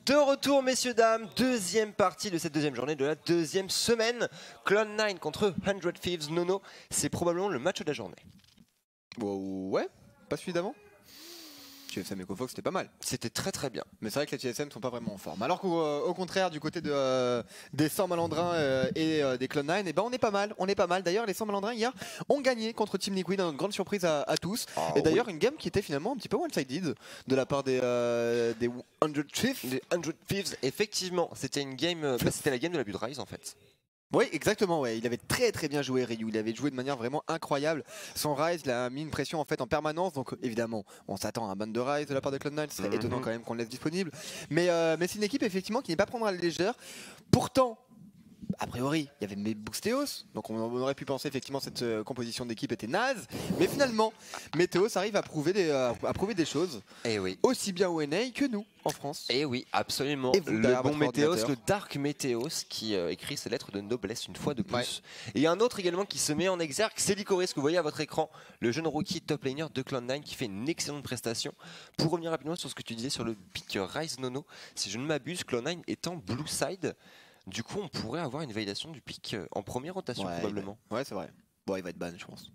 De retour, messieurs, dames, deuxième partie de cette deuxième journée de la deuxième semaine. Clone9 contre 100 Thieves. Nono, c'est probablement le match de la journée. Ouais, pas celui d'avant. TSM et Cofox c'était pas mal. C'était très très bien. Mais c'est vrai que les TSM sont pas vraiment en forme. Alors qu'au contraire, du côté des 100 malandrins et des Clone9, eh ben on est pas mal. On est pas mal. D'ailleurs, les 100 malandrins hier ont gagné contre Team Liquid, une grande surprise à tous. Et d'ailleurs, une game qui était finalement un petit peu one-sided de la part des 100 Thieves. Les 100 Thieves, effectivement, c'était une game. C'était la game de l'abus de Rise en fait. Oui, exactement. Ouais. Il avait très très bien joué Ryu. Il avait joué de manière vraiment incroyable. Son Rise, il a mis une pression en fait en permanence. Donc évidemment, on s'attend à un ban de Rise de la part de Clone9. Ce serait étonnant quand même qu'on le laisse disponible. Mais c'est une équipe effectivement qui n'est pas prendre à la légère. Pourtant, a priori, il y avait Meteos, donc on aurait pu penser effectivement cette composition d'équipe était naze, mais finalement, Meteos arrive à prouver des choses, et oui. Aussi bien au NA que nous en France. Et oui, absolument. Et vous, le bon Meteos, le Dark Meteos qui écrit ses lettres de noblesse une fois de plus. Ouais. Et il y a un autre également qui se met en exergue, c'est Licorice que vous voyez à votre écran, le jeune rookie top laner de Clone9 qui fait une excellente prestation. Pour revenir rapidement sur ce que tu disais sur le pick Rise Nono, si je ne m'abuse, Clone9 étant blue side. Du coup, on pourrait avoir une validation du pick en première rotation, probablement. Ouais, c'est vrai. Bon, il va être ban, je pense.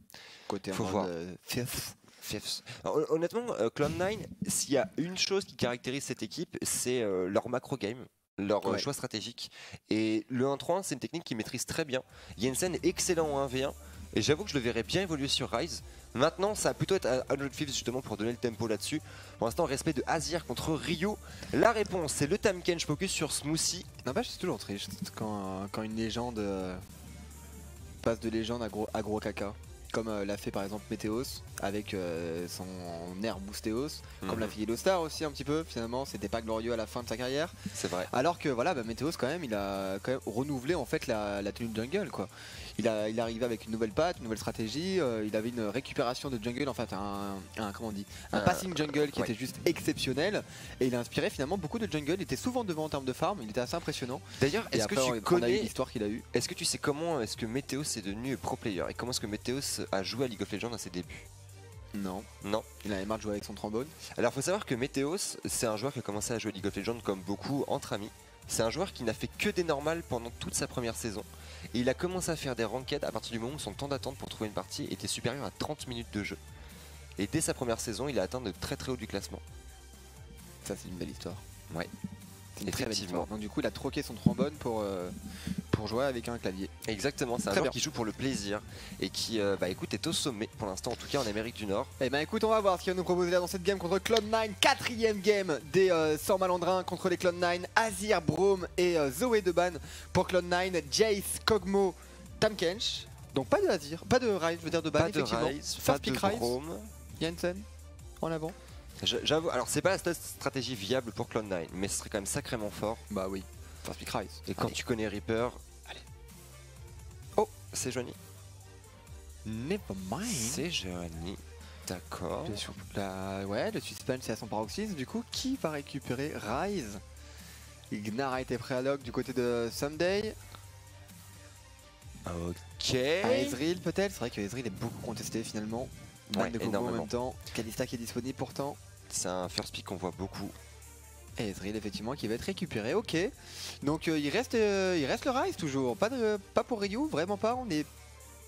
Côté faut voir. Fifth. Alors, honnêtement, Clone9, s'il y a une chose qui caractérise cette équipe, c'est leur macro game, leur choix stratégique. Et le 1-3-1, c'est une technique qu'ils maîtrisent très bien. Jensen est excellent en 1v1. Et j'avoue que je le verrais bien évoluer sur Rise. Maintenant, ça va plutôt être à 100 Thieves justement pour donner le tempo là-dessus. Pour l'instant, respect de Azir contre Ryu. La réponse, c'est le Tahm-Kench focus sur Smoothie. N'empêche, c'est toujours triste quand une légende passe de légende à gros caca. Comme l'a fait par exemple Meteos avec son air Boostéos, comme l'a fait Yellowstar aussi un petit peu. Finalement, c'était pas glorieux à la fin de sa carrière. C'est vrai. Alors que voilà, Meteos quand même, il a quand même renouvelé en fait la tenue de jungle quoi. Il est arrivé avec une nouvelle patte, une nouvelle stratégie. Il avait une récupération de jungle, en fait un passing jungle qui était juste exceptionnel. Et il a inspiré finalement beaucoup de jungle. Il était souvent devant en termes de farm. Il était assez impressionnant. D'ailleurs, est-ce que tu connais l'histoire qu'il a eu? Est-ce que tu sais comment est-ce que Meteos est devenu pro player et comment est-ce que Meteos a joué à League of Legends à ses débuts? Non. Non. Il avait marre de jouer avec son trombone. Alors, faut savoir que Meteos, c'est un joueur qui a commencé à jouer League of Legends comme beaucoup entre amis. C'est un joueur qui n'a fait que des normales pendant toute sa première saison. Et il a commencé à faire des ranked à partir du moment où son temps d'attente pour trouver une partie était supérieur à 30 minutes de jeu. Et dès sa première saison, il a atteint de très très haut du classement. Ça, c'est une belle histoire. Ouais. C'est une très belle histoire. Donc du coup, il a troqué son trombone pour jouer avec un clavier. Exactement, c'est un joueur qui joue pour le plaisir et qui écoute, est au sommet pour l'instant, en tout cas en Amérique du Nord. Et écoute, on va voir ce qu'il va nous proposer là dans cette game contre Clone9. Quatrième game des 100 malandrins contre les Clone9. Azir, Braum et Zoé de ban pour Clone9. Jace, Kog'Maw, Tahm-Kench. Donc pas de Azir, pas de Rise, je veux dire de ban, pas effectivement. De Rise, pas de Braum. Jensen, en avant. J'avoue, alors c'est pas la stratégie viable pour Clone9, mais ce serait quand même sacrément fort. Bah oui, First Pick Rise. Et quand tu connais Reaper, allez. Oh, c'est Johnny. Never mind. C'est Johnny. D'accord. Ouais, le suspense est à son paroxysme. Du coup, qui va récupérer Rise? Gnar a été prêt à lock du côté de Someday. Ok. Ezreal peut-être. C'est vrai que Ezreal est beaucoup contesté finalement. Ouais, de Kog'Maw en même temps. Kalista qui est disponible pourtant. C'est un first pick qu'on voit beaucoup. Et Ezreal effectivement qui va être récupéré, ok. Donc il reste le Rise toujours. Pas pour Ryu, vraiment pas. On n'est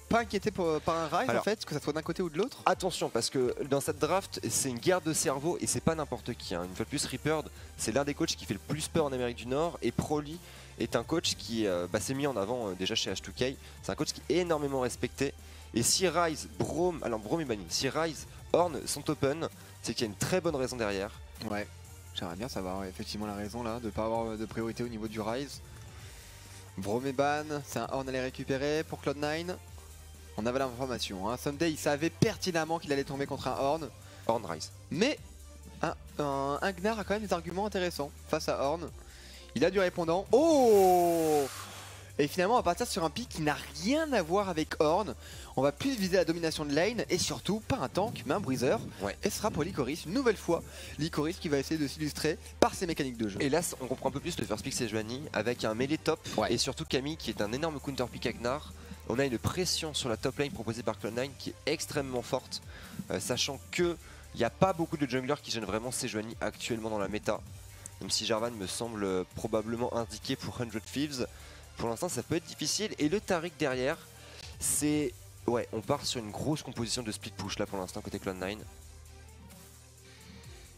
pas inquiété par un Rise en fait, que ça soit d'un côté ou de l'autre. Attention parce que dans cette draft, c'est une guerre de cerveau et c'est pas n'importe qui. Une fois de plus, Reaper, c'est l'un des coachs qui fait le plus peur en Amérique du Nord et Broly est un coach qui s'est mis en avant déjà chez H2K. C'est un coach qui est énormément respecté. Et si Rise, Braum, alors Braum est banni, si Rise, Ornn sont open, c'est qu'il y a une très bonne raison derrière. Ouais, j'aimerais bien savoir effectivement la raison là, de ne pas avoir de priorité au niveau du Rise. Braum est ban, c'est un Ornn à les récupérer pour Clone9. On avait l'information, hein. Someday il savait pertinemment qu'il allait tomber contre un Ornn. Ornn Rise. Mais un Gnar a quand même des arguments intéressants face à Ornn. Il a du répondant. Oh! Et finalement on va partir sur un pick qui n'a rien à voir avec Ornn. On va plus viser la domination de lane et surtout pas un tank mais un breezer. Ouais. Et ce sera pour Licorice une nouvelle fois. Licorice qui va essayer de s'illustrer par ses mécaniques de jeu. Et là on comprend un peu plus le first pick c'est Joanie avec un melee top et surtout Camille qui est un énorme counter pick à Gnar. On a une pression sur la top lane proposée par Clone9 qui est extrêmement forte, sachant que Il n'y a pas beaucoup de junglers qui gênent vraiment Sejuani actuellement dans la méta. Même si Jarvan me semble probablement indiqué pour 100 Thieves. Pour l'instant ça peut être difficile. Et le Taric derrière, c'est... Ouais, on part sur une grosse composition de split push là pour l'instant côté Cloud9.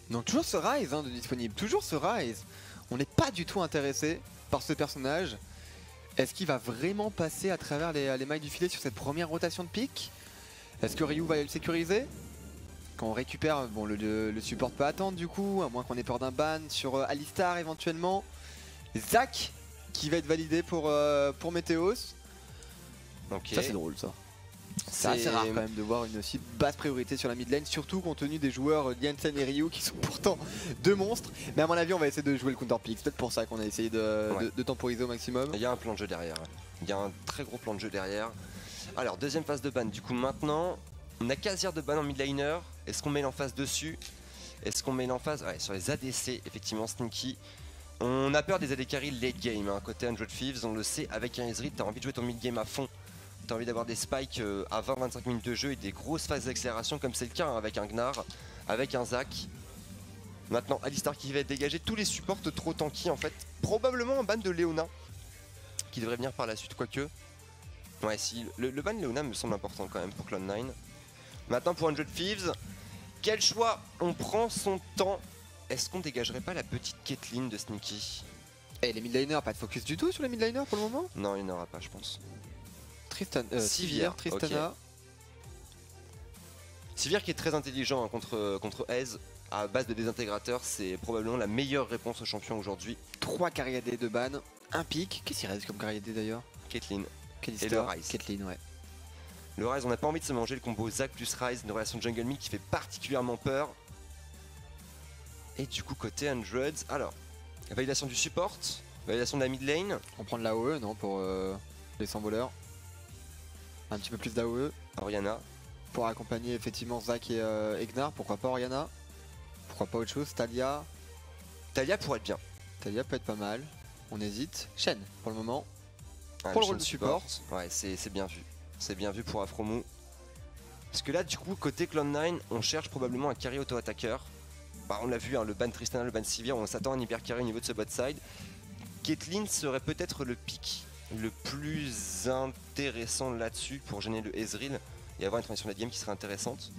Donc toujours ce Ryze de disponible, toujours ce Ryze. On n'est pas du tout intéressé par ce personnage. Est-ce qu'il va vraiment passer à travers les mailles du filet sur cette première rotation de pick? Est-ce que Ryu va le sécuriser? Quand on récupère, bon le support peut attendre du coup, à moins qu'on ait peur d'un ban sur Alistar éventuellement. Zac qui va être validé pour Météos. Ok. Ça c'est drôle ça. C'est assez rare quand même de voir une aussi basse priorité sur la mid lane, surtout compte tenu des joueurs Jansen et Ryu qui sont pourtant deux monstres. Mais à mon avis on va essayer de jouer le counter pick, c'est peut-être pour ça qu'on a essayé de temporiser au maximum. Il y a un plan de jeu derrière, il y a un très gros plan de jeu derrière. Alors deuxième phase de ban, du coup maintenant on a Kha'Zir de ban en mid laner. Est-ce qu'on met l'emphase dessus? Est-ce qu'on met l'emphase sur les ADC, effectivement Sneaky. On a peur des AD carry late game, hein. Côté 100 Thieves, on le sait, avec un Ezreal, t'as envie de jouer ton mid game à fond. T'as envie d'avoir des spikes à 20-25 minutes de jeu et des grosses phases d'accélération comme c'est le cas, hein, avec un Gnar, avec un Zac. Maintenant Alistar qui va être dégagé, tous les supports trop tanky en fait. Probablement un ban de Leona qui devrait venir par la suite, quoique. Ouais si, le ban de Leona me semble important quand même pour Cloud9. Maintenant pour 100 Thieves, quel choix? On prend son temps. Est-ce qu'on dégagerait pas la petite Caitlyn de Sneaky? Et les mid laners, pas de focus du tout sur les mid laners pour le moment? Non, il n'y en aura pas je pense. Sivir, Tristana. Okay. Sivir qui est très intelligent, hein, contre Ez, à base de désintégrateur, c'est probablement la meilleure réponse au champion aujourd'hui. 3 carry AD de ban, un pic. Qu'est-ce qu'il reste comme carry AD d'ailleurs? Caitlyn. Et le Ryze. Caitlyn, ouais. Le Ryze, on n'a pas envie de se manger le combo Zac plus Ryze, une relation jungle mid qui fait particulièrement peur. Et du coup côté 100, alors, validation du support, validation de la mid lane. On prend de l'AOE non pour les 100 voleurs. Un petit peu plus d'AOE. Orianna. Pour accompagner effectivement Zac et Gnar, pourquoi pas Orianna? Pourquoi pas autre chose? Talia? Talia pourrait être bien. Talia peut être pas mal. On hésite. Shen pour le moment. Ouais, pour le rôle de support. Ouais, c'est bien vu. C'est bien vu pour Afromou. Parce que là, du coup, côté Cloud9, on cherche probablement un carry auto-attaqueur. Bah, on l'a vu, hein, le ban Tristana, le ban Sivir, on s'attend à un hyper carry au niveau de ce bot side. Caitlyn serait peut-être le pick le plus intéressant là-dessus pour gêner le Ezreal et avoir une transition de game qui serait intéressante.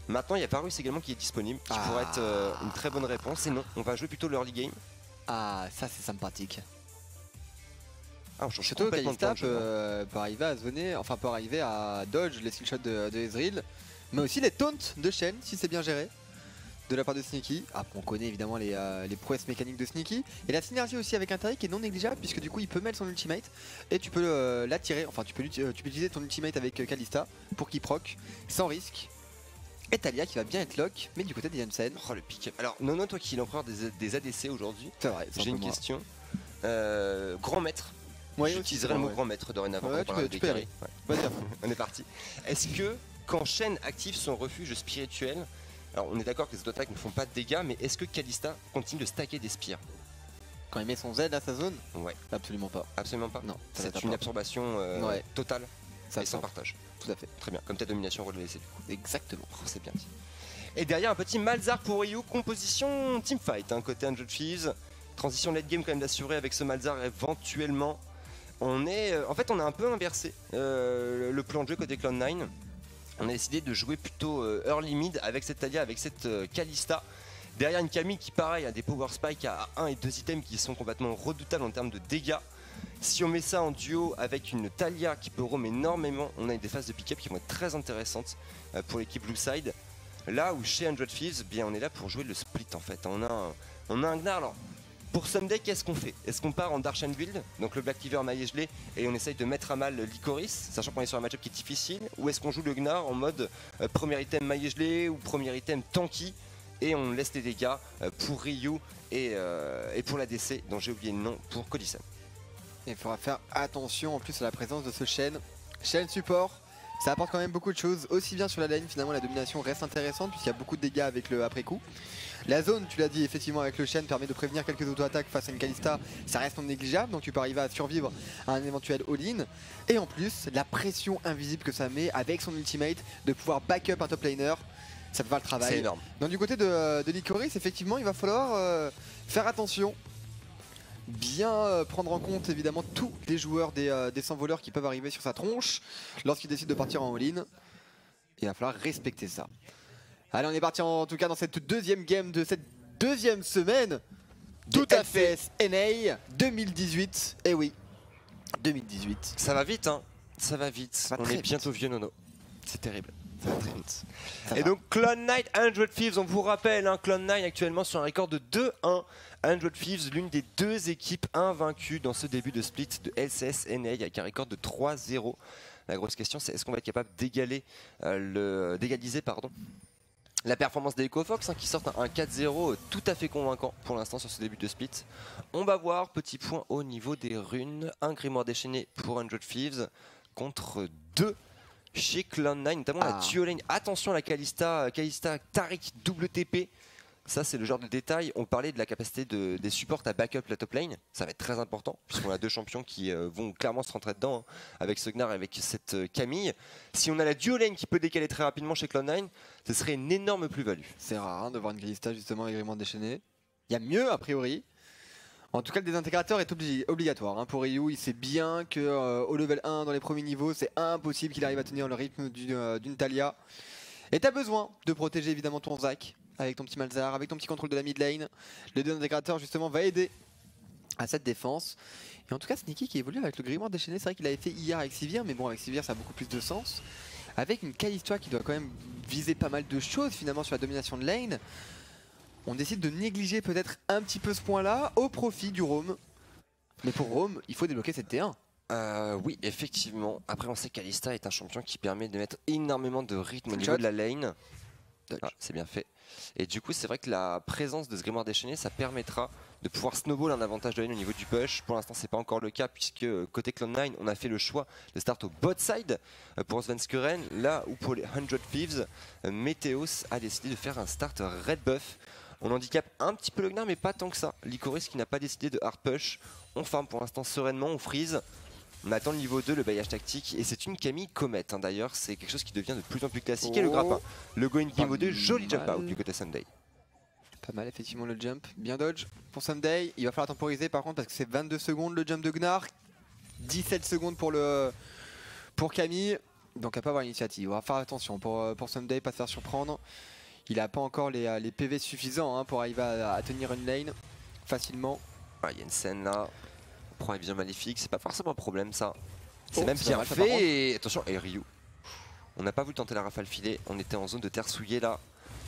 Maintenant, il y a Varus également qui est disponible, qui pourrait être une très bonne réponse. Et non, on va jouer plutôt le early game. Ah, ça c'est sympathique. Ah, on change Château complètement Kalista de plan de jeu, peut arriver à zoner, enfin peut arriver à dodge les skillshots de Ezreal, mais aussi les taunts de Shen si c'est bien géré de la part de Sneaky. Ah, on connaît évidemment les prouesses mécaniques de Sneaky et la synergie aussi avec un Taric est non négligeable puisque du coup il peut mettre son ultimate et tu peux l'attirer, enfin tu peux utiliser ton ultimate avec Kalista pour qu'il proc sans risque. Et Talia qui va bien être lock, mais du côté des Jansen. Oh le pick up. Alors Nono, toi qui es l'empereur des ADC aujourd'hui, c'est vrai, j'ai une question. Grand maître. Ouais, j'utiliserai le mot grand maître dorénavant. Ouais, tu peux y aller. Ouais. On est parti. Est-ce que quand Shen active son refuge spirituel, alors on est d'accord que les auto-attaques ne font pas de dégâts, mais est-ce que Kalista continue de stacker des spires? Quand il met son Z à sa zone? Ouais. Absolument pas. Absolument pas. Non. C'est une absorption totale et sans partage. Tout à fait. Très bien, comme ta domination relevée, c'est du coup. Exactement. Oh, c'est bien dit. Et derrière un petit Malzar pour Ryu, composition teamfight, hein, côté 100 Thieves. Transition late game quand même d'assurer avec ce Malzar éventuellement. On est, en fait on a un peu inversé le plan de jeu côté Cloud9. On a décidé de jouer plutôt early mid avec cette Talia, avec cette Kalista. Derrière une Camille qui pareil a des power spikes à 1 et 2 items qui sont complètement redoutables en termes de dégâts. Si on met ça en duo avec une Talia qui peut roam énormément, on a des phases de pick-up qui vont être très intéressantes pour l'équipe Blue Side. Là où chez 100 Thieves, bien on est là pour jouer le split en fait. On a un Gnar. Alors, pour Someday, qu'est-ce qu'on fait? Est-ce qu'on part en Darshan build, donc le Black Cleaver maillé gelé, et on essaye de mettre à mal Lycoris, sachant qu'on est sur un match-up qui est difficile? Ou est-ce qu'on joue le Gnar en mode premier item maillé gelé ou premier item tanky, et on laisse les dégâts pour Ryu et pour la DC, dont j'ai oublié le nom, pour Codison? Il faudra faire attention en plus à la présence de ce Shen. Shen support, ça apporte quand même beaucoup de choses, aussi bien sur la lane, finalement la domination reste intéressante puisqu'il y a beaucoup de dégâts avec le après-coup. La zone, tu l'as dit, effectivement avec le Shen permet de prévenir quelques auto-attaques face à une Kalista, ça reste non négligeable, donc tu peux arriver à survivre à un éventuel all-in. Et en plus, la pression invisible que ça met avec son ultimate, de pouvoir back-up un top laner, Ça te va le travail. C'est énorme. Donc du côté de Licorice, effectivement, il va falloir faire attention. Bien prendre en compte évidemment tous les joueurs des 100 voleurs qui peuvent arriver sur sa tronche lorsqu'il décide de partir en all-in. Il va falloir respecter ça. Allez, on est parti en tout cas dans cette deuxième game de cette deuxième semaine. Tout à fait. NA 2018. Eh oui, 2018. Ça va vite, hein. Ça va vite. Ça va on très est vite. bientôt vieux, Nono. C'est terrible. Ça va très vite. Ça Et va. donc Cloud9, 100 Thieves, on vous rappelle, hein, Cloud9 actuellement sur un record de 2-1. 100 Thieves, l'une des deux équipes invaincues dans ce début de split de LCS NA avec un record de 3-0. La grosse question, c'est est-ce qu'on va être capable d'égaliser la performance des EcoFox, hein, qui sortent un 4-0 tout à fait convaincant pour l'instant sur ce début de split. On va voir, petit point au niveau des runes, un grimoire déchaîné pour 100 Thieves contre 2 chez Cloud9, notamment la duo lane. Attention à la Kalista Taric double TP. Ça, c'est le genre de détail. On parlait de la capacité des supports à backup la top lane. Ça va être très important, puisqu'on a deux champions qui vont clairement se rentrer dedans, hein, avec Sognar et avec cette Camille. Si on a la duo lane qui peut décaler très rapidement chez Cloud9, ce serait une énorme plus-value. C'est rare, hein, de voir une Kalista justement avec grimoire déchaîné. Il y a mieux a priori. En tout cas, le désintégrateur est obligatoire. Hein. Pour Ryu, il sait bien que au level 1, dans les premiers niveaux, c'est impossible qu'il arrive à tenir le rythme d'une Talia. Et tu as besoin de protéger évidemment ton Zac avec ton petit Malzahar, avec ton petit contrôle de la mid lane. Le désintégrateur justement va aider à cette défense. Et en tout cas, Sneaky qui évolue avec le grimoire déchaîné, c'est vrai qu'il avait fait hier avec Sivir, mais bon, avec Sivir, ça a beaucoup plus de sens. Avec une Kalista qui doit quand même viser pas mal de choses finalement sur la domination de lane. On décide de négliger peut-être un petit peu ce point-là au profit du Roam. Mais pour Roam, il faut débloquer cette T1. Oui, effectivement. Après, on sait qu'Alista est un champion qui permet de mettre énormément de rythme au niveau de la lane. Ah, c'est bien fait. Et du coup, c'est vrai que la présence de ce grimoire déchaîné, ça permettra de pouvoir snowball un avantage de lane au niveau du push. Pour l'instant, c'est pas encore le cas, puisque côté Cloud9, on a fait le choix de start au bot side pour Svenskeren. Là où pour les 100 Thieves, Meteos a décidé de faire un start red buff. On handicape un petit peu le Gnar, mais pas tant que ça. Licorice qui n'a pas décidé de hard push. On farm pour l'instant sereinement, on freeze. On attend le niveau 2, le bailliage tactique. Et c'est une Camille Comet, hein, d'ailleurs. C'est quelque chose qui devient de plus en plus classique. Et le grappin. Le going niveau 2, joli jump out du côté Sunday. Pas mal, effectivement, le jump. Bien dodge pour Sunday. Il va falloir temporiser par contre parce que c'est 22 secondes le jump de Gnar. 17 secondes pour Camille. Donc à pas avoir l'initiative. On va faire attention pour Sunday, pas se faire surprendre. Il n'a pas encore les PV suffisants, hein, pour arriver à tenir une lane facilement. Il y a une scène là. On prend une vision maléfique. C'est pas forcément un problème ça. C'est Oh, même c'est bien pas mal, fait. Et attention, et Ryu. On n'a pas voulu tenter la rafale filée. On était en zone de terre souillée là.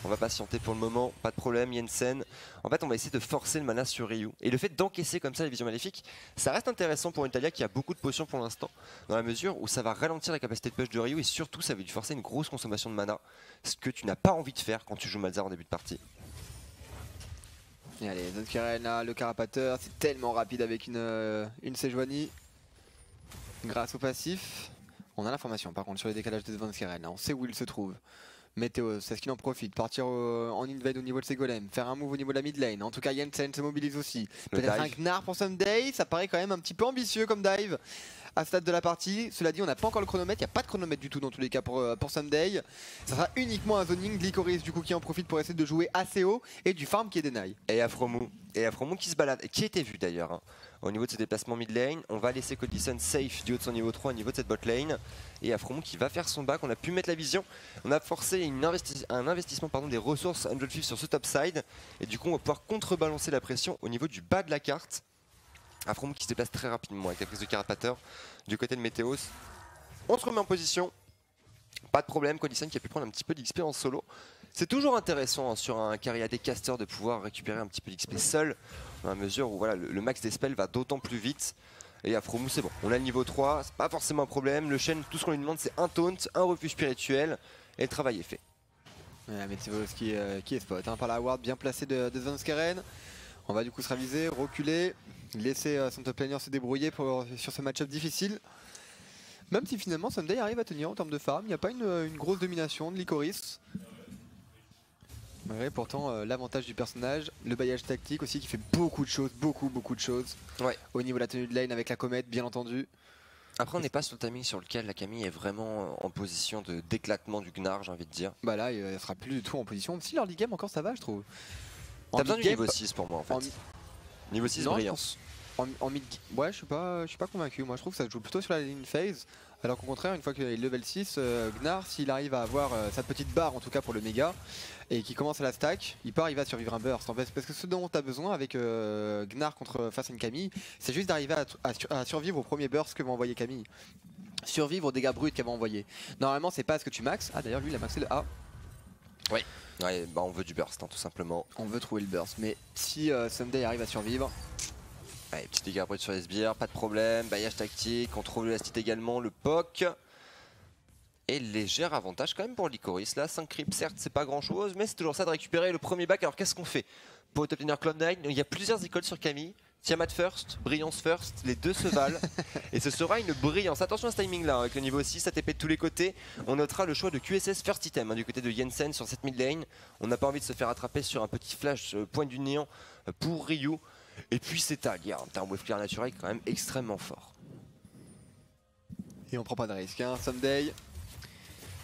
On va patienter pour le moment, pas de problème, Jensen. En fait, on va essayer de forcer le mana sur Ryu. Et le fait d'encaisser comme ça les visions maléfiques, ça reste intéressant pour une Talia qui a beaucoup de potions pour l'instant, dans la mesure où ça va ralentir la capacité de push de Ryu et surtout ça va lui forcer une grosse consommation de mana, ce que tu n'as pas envie de faire quand tu joues Malzahar en début de partie. Et allez, Svenskeren là, le carapateur, c'est tellement rapide avec une Sejuani. Grâce au passif. On a l'information par contre sur les décalages de Svenskeren, là, on sait où il se trouve. Météo, c'est ce qu'il en profite, partir en invade au niveau de ses golems, faire un move au niveau de la mid lane. En tout cas, Jensen se mobilise aussi. Peut-être un Gnar pour Sunday, ça paraît quand même un petit peu ambitieux comme dive à ce stade de la partie. Cela dit, on n'a pas encore le chronomètre, il n'y a pas de chronomètre du tout dans tous les cas pour Sunday. Ça sera uniquement un zoning de Licorice du coup qui en profite pour essayer de jouer assez haut et du farm qui est deny. Et Afromou qui se balade, et qui était vu d'ailleurs, hein, au niveau de ses déplacements mid lane. On va laisser Codison safe du haut de son niveau 3 au niveau de cette bot lane. Et Afromou qui va faire son back, on a pu mettre la vision. On a forcé un investissement des ressources 100 Thieves sur ce top side. Et du coup on va pouvoir contrebalancer la pression au niveau du bas de la carte. Afromou qui se déplace très rapidement avec la prise de carapateur du côté de Météos. On se remet en position. Pas de problème, Codison qui a pu prendre un petit peu d'XP en solo. C'est toujours intéressant, hein, sur un carry AD caster de pouvoir récupérer un petit peu d'XP seul, dans la mesure où voilà, le max des spells va d'autant plus vite. Et Afromou c'est bon, on a le niveau 3, c'est pas forcément un problème. Le Shen, tout ce qu'on lui demande c'est un taunt, un refuge spirituel, et le travail est fait. Ouais, Météos qui est spot, hein, par la ward bien placée de Svenskeren. On va du coup se raviser, reculer, laisser son top laner se débrouiller sur ce match-up difficile. Même si finalement Sunday arrive à tenir en termes de farm, il n'y a pas une grosse domination de Licorice. Malgré pourtant l'avantage du personnage, le bailliage tactique aussi qui fait beaucoup de choses, beaucoup de choses. Ouais. Au niveau de la tenue de lane avec la comète bien entendu. Après, on n'est pas sur le timing sur lequel la Camille est vraiment en position d'éclatement du Gnar, j'ai envie de dire. Bah là, elle sera plus du tout en position. Si leur league game encore ça va, je trouve. T'as besoin du niveau 6 pour moi en fait. Niveau 6 non, brillance. En mid, ouais, je suis pas convaincu. Moi, je trouve que ça se joue plutôt sur la ligne phase. Alors qu'au contraire, une fois qu'il est level 6, Gnar, s'il arrive à avoir sa petite barre, en tout cas pour le méga, et qu'il commence à la stack, il va survivre un burst. Parce que ce dont tu as besoin avec Gnar face à une Camille, c'est juste d'arriver à survivre au premier burst que va envoyer Camille. Survivre aux dégâts bruts qu'elle va envoyer. Normalement, c'est pas ce que tu maxes. Ah, d'ailleurs, lui, il a maxé le A. Oui. Ouais, bah on veut du burst, hein, tout simplement. On veut trouver le burst. Mais si Ssumday arrive à survivre. Allez, petit dégât brut sur les sbires, pas de problème. Bailliage tactique, on trouve l'élastique également, le POC. Et léger avantage quand même pour Licorice. Là, 5 creeps, certes, c'est pas grand chose, mais c'est toujours ça de récupérer le premier back. Alors qu'est-ce qu'on fait pour obtenir Cloud9? Il y a plusieurs écoles sur Camille. Tiamat first, Brillance first, les deux se valent. Et ce sera une brillance. Attention à ce timing là, avec le niveau 6, ATP de tous les côtés. On notera le choix de QSS first item du côté de Jensen sur cette mid lane. On n'a pas envie de se faire attraper sur un petit flash point du néant pour Ryu. Et puis c'est Talia, un wave clear naturel quand même extrêmement fort. Et on prend pas de risque, hein. Ssumday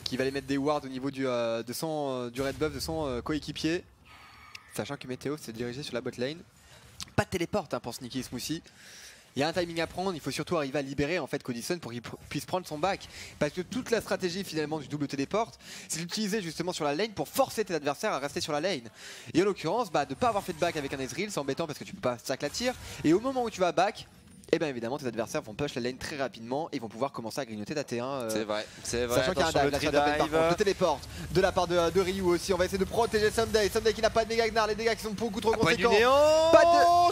qui va aller mettre des wards au niveau du red buff de son coéquipier. Sachant que Météo s'est dirigé sur la bot lane. Pas de téléporte pour Sneaky Smoothie. Il y a un timing à prendre, il faut surtout arriver à libérer en fait Codison pour qu'il puisse prendre son back. Parce que toute la stratégie finalement du double téléporte, c'est d'utiliser justement sur la lane pour forcer tes adversaires à rester sur la lane. Et en l'occurrence, de ne pas avoir fait de back avec un Ezreal, c'est embêtant parce que tu peux pas stack la tire. Et au moment où tu vas back, et bien évidemment tes adversaires vont push la lane très rapidement et vont pouvoir commencer à grignoter ta T1. C'est vrai, c'est vrai. Sachant qu'il y a un dive, le téléporte de la part de Ryu aussi. On va essayer de protéger Ssumday. Ssumday qui n'a pas de méga Gnar, les dégâts qui sont beaucoup trop conséquents.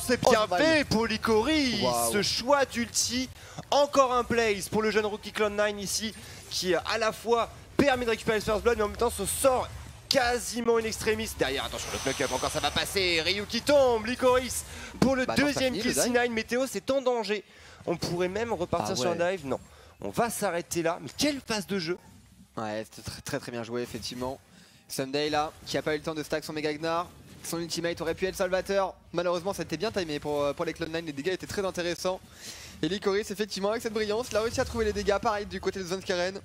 C'est bien fait pour Licorice. Wow. Ce choix d'ulti, encore un place pour le jeune rookie Cloud9 ici, qui à la fois permet de récupérer le first blood, mais en même temps se sort quasiment une extrémiste. Derrière, attention, le knock up, encore ça va passer. Ryu qui tombe, Licorice pour le deuxième kill. C9, Météo, c'est en danger. On pourrait même repartir sur un dive. Non, on va s'arrêter là. Mais quelle phase de jeu! Ouais, c'était très bien joué, effectivement. Ssumday là, qui a pas eu le temps de stack son méga Gnar. Son ultimate aurait pu être salvateur. Malheureusement, ça a été bien timé pour les Cloud9. Les dégâts étaient très intéressants. Et Licorice, effectivement, avec cette brillance, il a réussi à trouver les dégâts. Pareil du côté de Zvenskeren.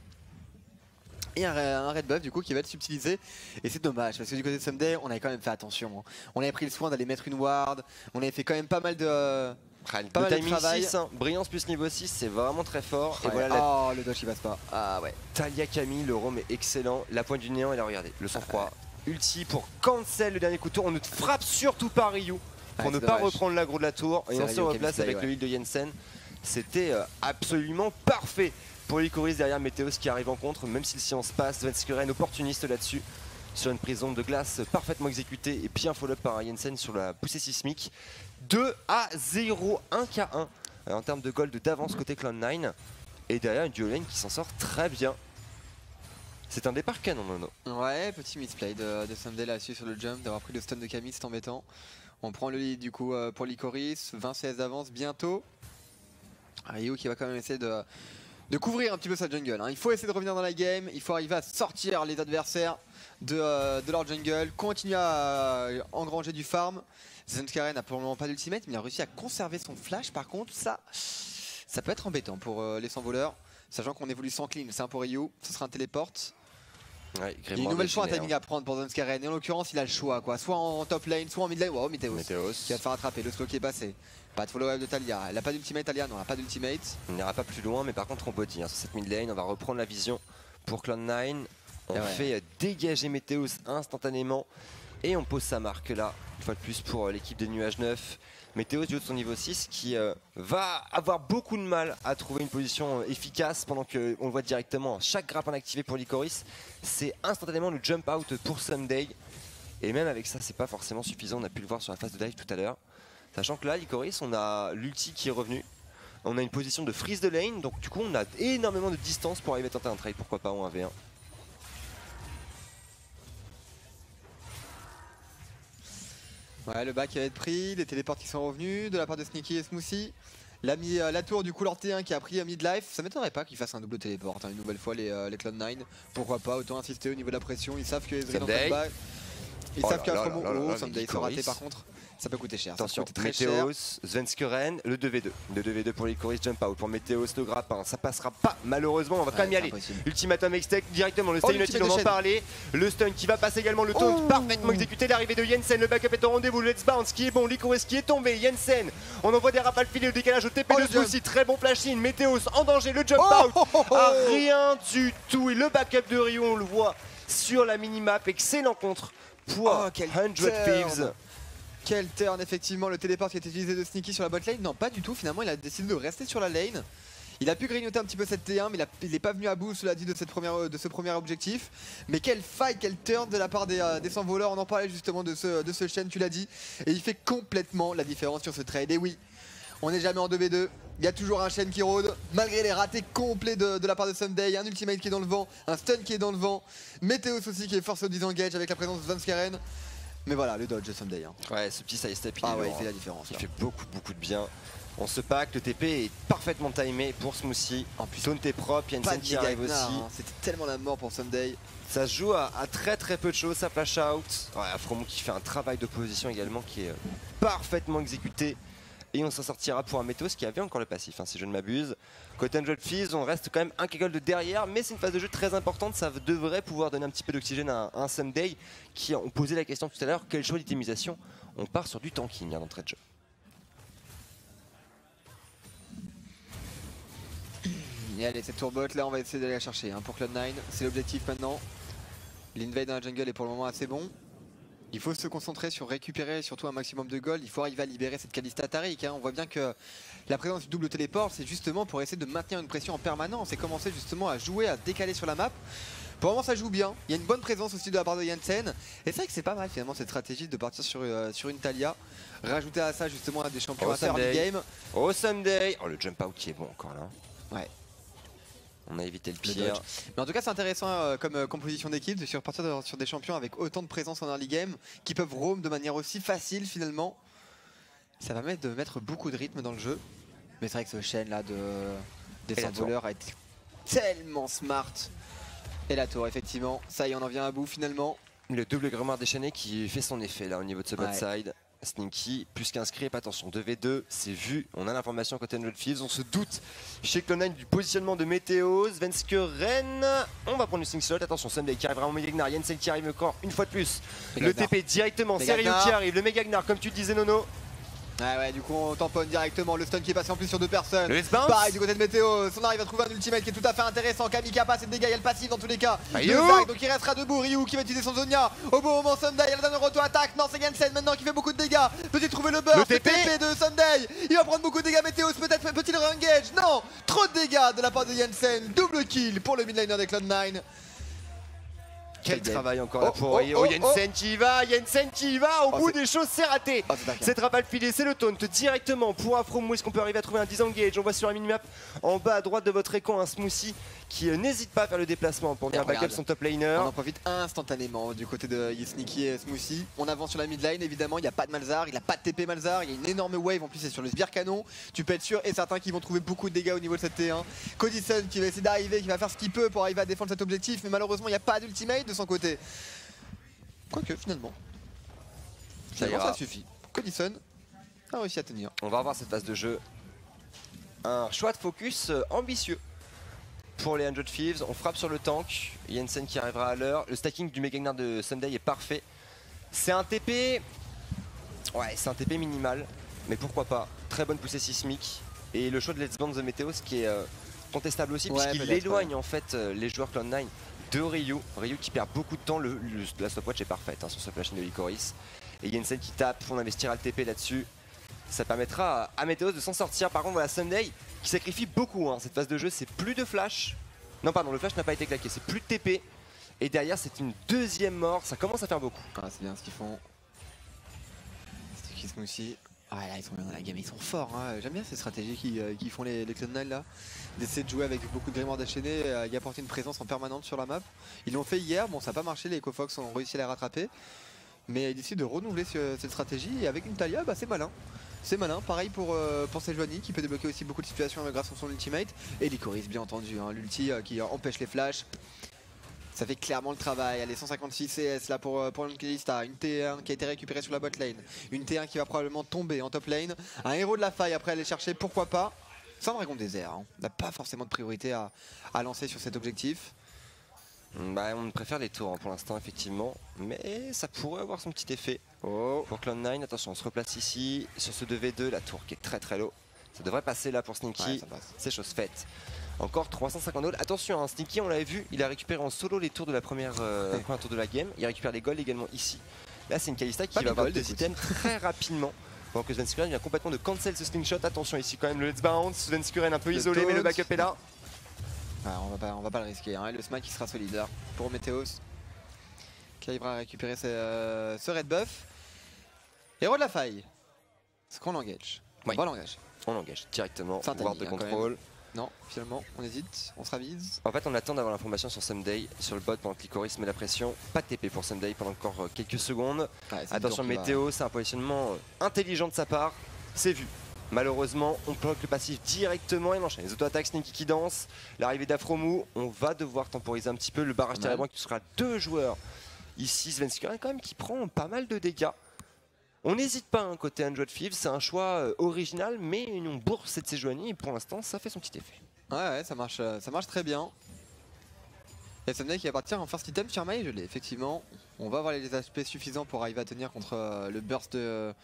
Et un red buff du coup qui va être subtilisé. Et c'est dommage parce que du côté de Ssumday, on avait quand même fait attention. Hein. On avait pris le soin d'aller mettre une ward. On avait fait quand même pas mal de. Le timing 6, hein. Brillance plus niveau 6, c'est vraiment très fort. Ouais. Et voilà oh, le dodge il passe pas. Ah ouais. Talia Camille, le roam est excellent. La pointe du néant, et là regardez, le sang-froid. Ulti pour cancel le dernier coup de tour. On ne frappe surtout pas Ryu pour ne pas reprendre l'aggro de la tour. Et on se replace avec le heal de Jensen. C'était absolument parfait pour Licorice derrière Météos qui arrive en contre. Même si le silence passe, Zvenskeren opportuniste là-dessus. Sur une prison de glace parfaitement exécutée et bien follow-up par Jensen sur la poussée sismique. 2-0, 1K1 en termes de gold d'avance côté Cloud9. Et derrière une duo lane qui s'en sort très bien. C'est un départ canon, Nono. Ouais, petit misplay de Ssumday là-dessus sur le jump, d'avoir pris le stun de Camille, c'est embêtant. On prend le lead du coup pour Licorice, 20 CS d'avance bientôt. Ryu qui va quand même essayer de couvrir un petit peu sa jungle. Hein. Il faut essayer de revenir dans la game, il faut arriver à sortir les adversaires de leur jungle, continuer à engranger du farm. Zvenskeren n'a pour le moment pas d'ultimate, mais il a réussi à conserver son flash. Par contre, ça peut être embêtant pour les 100 voleurs, sachant qu'on évolue sans clean. C'est un pour Ryu, ce sera un téléporte. Ouais, il y a une nouvelle fois un timing à prendre pour Zvenskeren. Et en l'occurrence, il a le choix, quoi. Soit en top lane, soit en mid lane. Wow, Météos qui va se faire attraper. Le slow qui est passé. Pas de follow-up de Talia. Elle n'a pas d'ultimate, Talia. Non, elle n'a pas d'ultimate. On n'ira pas plus loin, mais par contre, on body sur cette mid lane. On va reprendre la vision pour Cloud9. On fait dégager Météos instantanément. Et on pose sa marque là, une fois de plus pour l'équipe des Nuages 9. Météos du haut de son niveau 6 qui va avoir beaucoup de mal à trouver une position efficace pendant qu'on le voit directement. Chaque grappin activé pour Licorice, c'est instantanément le jump out pour Ssumday. Et même avec ça, c'est pas forcément suffisant. On a pu le voir sur la phase de dive tout à l'heure. Sachant que là, Licorice, on a l'ulti qui est revenu. On a une position de freeze de lane. Donc du coup, on a énormément de distance pour arriver à tenter un trade. Pourquoi pas en 1v1. Ouais, le back va être pris, les téléports qui sont revenus de la part de Sneaky et Smoothie. La tour du coup Lord T1 qui a pris mid-life. Ça m'étonnerait pas qu'ils fassent un double téléport une nouvelle fois les Cloud9. Pourquoi pas, autant insister au niveau de la pression. Ils savent que Ezreal en back. Ils savent qu'Astromo, Ssumday s'est raté par contre. Ça peut coûter cher. Attention, ça coûte très cher. Météos, Svenskeren, le 2v2. Le 2v2 pour Licorice Jump Out. Pour Météos, le grappin. Ça passera pas, malheureusement. On va quand même y aller. Impossible. Ultimatum X-Tech directement. Le stun inutile, on en parlait. Le stun qui va passer également. Le taunt parfaitement exécuté. L'arrivée de Jensen. Le backup est au rendez-vous. Le let's bounce qui est bon. Licorice qui est tombé. Jensen. On envoie des rafales filées. Le décalage au TP de Smoothie. Très bon flashing. Météos en danger. Le jump out. Rien du tout. Et le backup de Ryu, on le voit sur la minimap. Excellent contre pour 100 Thieves. Quel turn, effectivement, le téléport qui a été utilisé de Sneaky sur la bot lane. Non, pas du tout, finalement, il a décidé de rester sur la lane. Il a pu grignoter un petit peu cette T1, mais il n'est pas venu à bout, cela dit, de ce premier objectif. Mais quel fight, quel turn de la part des 100 voleurs. On en parlait justement de ce Shen, tu l'as dit. Et il fait complètement la différence sur ce trade. Et oui, on n'est jamais en 2v2. Il y a toujours un Shen qui rôde, malgré les ratés complets de la part de Sunday. Un ultimate qui est dans le vent, un stun qui est dans le vent. Météos aussi qui est forcé au disengage avec la présence de Svenskeren. Mais voilà, le dodge de Sunday. Ouais, ce petit side step, il fait la différence. Il fait beaucoup de bien. On se pack, le TP est parfaitement timé pour Smoothie. En plus, Taunt est propre, Jensen qui arrive aussi. C'était tellement la mort pour Sunday. Ça se joue à très peu de choses, ça flash out. Ouais, Afromou qui fait un travail d'opposition également qui est parfaitement exécuté. Et on s'en sortira pour un Météos qui avait encore le passif, si je ne m'abuse. Côté 100 Thieves, on reste quand même un Kegel de derrière, mais c'est une phase de jeu très importante. Ça devrait pouvoir donner un petit peu d'oxygène à un Sunday qui ont posé la question tout à l'heure. Quel choix d'itemisation? On part sur du tanking d'entrée de jeu. Et allez, cette tourbot là, on va essayer d'aller la chercher pour Cloud9. C'est l'objectif maintenant. L'invade dans la jungle est pour le moment assez bon. Il faut se concentrer sur récupérer surtout un maximum de gold. Il faut arriver à libérer cette Kalista Taric. On voit bien que la présence du double téléport, c'est justement pour essayer de maintenir une pression en permanence et commencer justement à jouer, à décaler sur la map. Pour le moment, ça joue bien. Il y a une bonne présence aussi de la part de Jensen. Et c'est vrai que c'est pas mal finalement cette stratégie de partir sur une Talia. Rajouter à ça justement des champions à faire game. Oh Sunday. Oh, le jump out qui est bon encore là. Ouais. On a évité le pire. Mais en tout cas, c'est intéressant comme composition d'équipe de repartir sur des champions avec autant de présence en early game qui peuvent roam de manière aussi facile finalement. Ça va de mettre beaucoup de rythme dans le jeu. Mais c'est vrai que ce Shen là des 100 voleurs a été tellement smart. Et la tour, effectivement, ça y est, on en vient à bout finalement. Le double grimoire déchaîné qui fait son effet là au niveau de ce bot side. Sneaky, plus qu'un script, attention 2v2, c'est vu, on a l'information côté 100 Thieves, on se doute chez Cloud9 du positionnement de Météos, Svenskeren, on va prendre le 5 slot, attention Sunday qui arrivera en Megagnar, Jensen qui arrive encore une fois de plus, le TP directement, c'est Ryu qui arrive, le Megagnar comme tu disais Nono. Ouais, du coup on tamponne directement, le stun qui est passé en plus sur 2 personnes. Pareil du côté de Météos, on arrive à trouver un ultimate qui est tout à fait intéressant. Kamika passe et dégâts, il y a le passif dans tous les cas. Donc il restera debout, Ryu qui va utiliser son Zonia. Au bon moment Sunday, il y a le dernier auto-attaque. Non, c'est Jensen maintenant qui fait beaucoup de dégâts. Peut-il trouver le burst, le TP de Sunday. Il va prendre beaucoup de dégâts, Météos peut-être peut-il re-engage. Non, trop de dégâts de la part de Jensen. Double kill pour le midliner des Cloud9. Quel travail encore là pour Jensen qui y va, au bout des choses c'est raté. Cette rafale filée, c'est le taunt directement pour Afromou. Est-ce qu'on peut arriver à trouver un disengage? On voit sur la minimap en bas à droite de votre écran un Smoothie qui n'hésite pas à faire le déplacement pour venir backup son top laner. On en profite instantanément du côté de Sneaky et Smoothie. On avance sur la mid lane évidemment, il n'y a pas de Malzahar, il n'a pas de TP Malzahar, il y a une énorme wave en plus c'est sur le sbire canon. Tu peux être sûr et certain qu'ils vont trouver beaucoup de dégâts au niveau de cette T1. Codison qui va essayer d'arriver, qui va faire ce qu'il peut pour arriver à défendre cet objectif, mais malheureusement il n'y a pas d'ultimate de son côté. Quoique finalement, ça suffit. Codison a réussi à tenir. On va avoir cette phase de jeu. Un choix de focus ambitieux pour les 100 Thieves. On frappe sur le tank. Jensen qui arrivera à l'heure. Le stacking du Megagnar de Sunday est parfait. C'est un TP. Ouais, c'est un TP minimal. Mais pourquoi pas. Très bonne poussée sismique. Et le choix de Let's Bounce de Météos qui est contestable aussi, puisqu'il éloigne en fait les joueurs Cloud9 de Ryu. Ryu qui perd beaucoup de temps. La stopwatch est parfaite sur ce flash de Licorice. Et Jensen qui tape. On investira le TP là-dessus. Ça permettra à Météos de s'en sortir. Par contre, voilà Sunday qui sacrifie beaucoup. Cette phase de jeu, c'est plus de flash. Non, pardon, le flash n'a pas été claqué. C'est plus de TP. Et derrière, c'est une deuxième mort. Ça commence à faire beaucoup. C'est bien ce qu'ils font. C'est qui Smoothie. Ouais, là, ils sont bien dans la game. Ils sont forts. J'aime bien ces stratégies qui font les Cloud9 là. D'essayer de jouer avec beaucoup de grimoires déchaînés et y apporter une présence en permanente sur la map. Ils l'ont fait hier. Bon, ça n'a pas marché. Les EcoFox ont réussi à les rattraper. Mais ils décident de renouveler cette stratégie. Et avec une Talia, c'est malin. C'est malin, pareil pour Sejuani qui peut débloquer aussi beaucoup de situations grâce à son ultimate. Et Licorice bien entendu, l'ulti qui empêche les flashs. Ça fait clairement le travail. Allez, 156 CS là pour Kalista. Une T1 qui a été récupérée sur la bot lane. Une T1 qui va probablement tomber en top lane. Un héros de la faille après aller chercher, pourquoi pas. Sans dragon désert. Hein. On n'a pas forcément de priorité à lancer sur cet objectif. Bah, on préfère les tours hein, pour l'instant, effectivement. Mais ça pourrait avoir son petit effet. Pour Cloud9, attention, on se replace ici. Sur ce 2v2, la tour qui est très très low. Ça devrait passer là pour Sneaky. Ouais, c'est chose faite. Encore 350 gold. Attention, hein, Sneaky, on l'avait vu, il a récupéré en solo les tours de la première tour de la game. Il récupère les golds également ici. Là, c'est une Kalista qui va avoir des items très rapidement. Donc Svenskeren vient complètement de cancel ce slingshot. Attention ici quand même le let's bounce. Svenskeren un peu isolé, mais le backup est là. Ouais, on va pas le risquer. Hein. Le smack qui sera solide là pour Meteos, qui arrivera à récupérer ce red buff. Héros de la faille. Est-ce qu'on l'engage? Oui. On va l'engager. On l'engage directement. Pouvoir de contrôle. Non, finalement, on hésite, on se ravise. En fait, on attend d'avoir l'information sur Someday, sur le bot pendant que Lycoris met la pression. Pas de TP pour Someday pendant encore quelques secondes. Ouais, attention, Météo, c'est un positionnement intelligent de sa part. C'est vu. Malheureusement, on bloque le passif directement et on enchaîne. Les auto-attaques, Sneaky qui danse. L'arrivée d'Afromou, on va devoir temporiser un petit peu. Le barrage Terrebranche qui sera 2 joueurs. Ici, Svenskeren quand même qui prend pas mal de dégâts. On n'hésite pas hein, côté Android Thieves, c'est un choix original, mais on bourse cette Sejuani et pour l'instant ça fait son petit effet. Ouais, ça marche très bien. Et Someday qui va partir en first item sur My, je l'ai effectivement. On va avoir les aspects suffisants pour arriver à tenir contre le burst de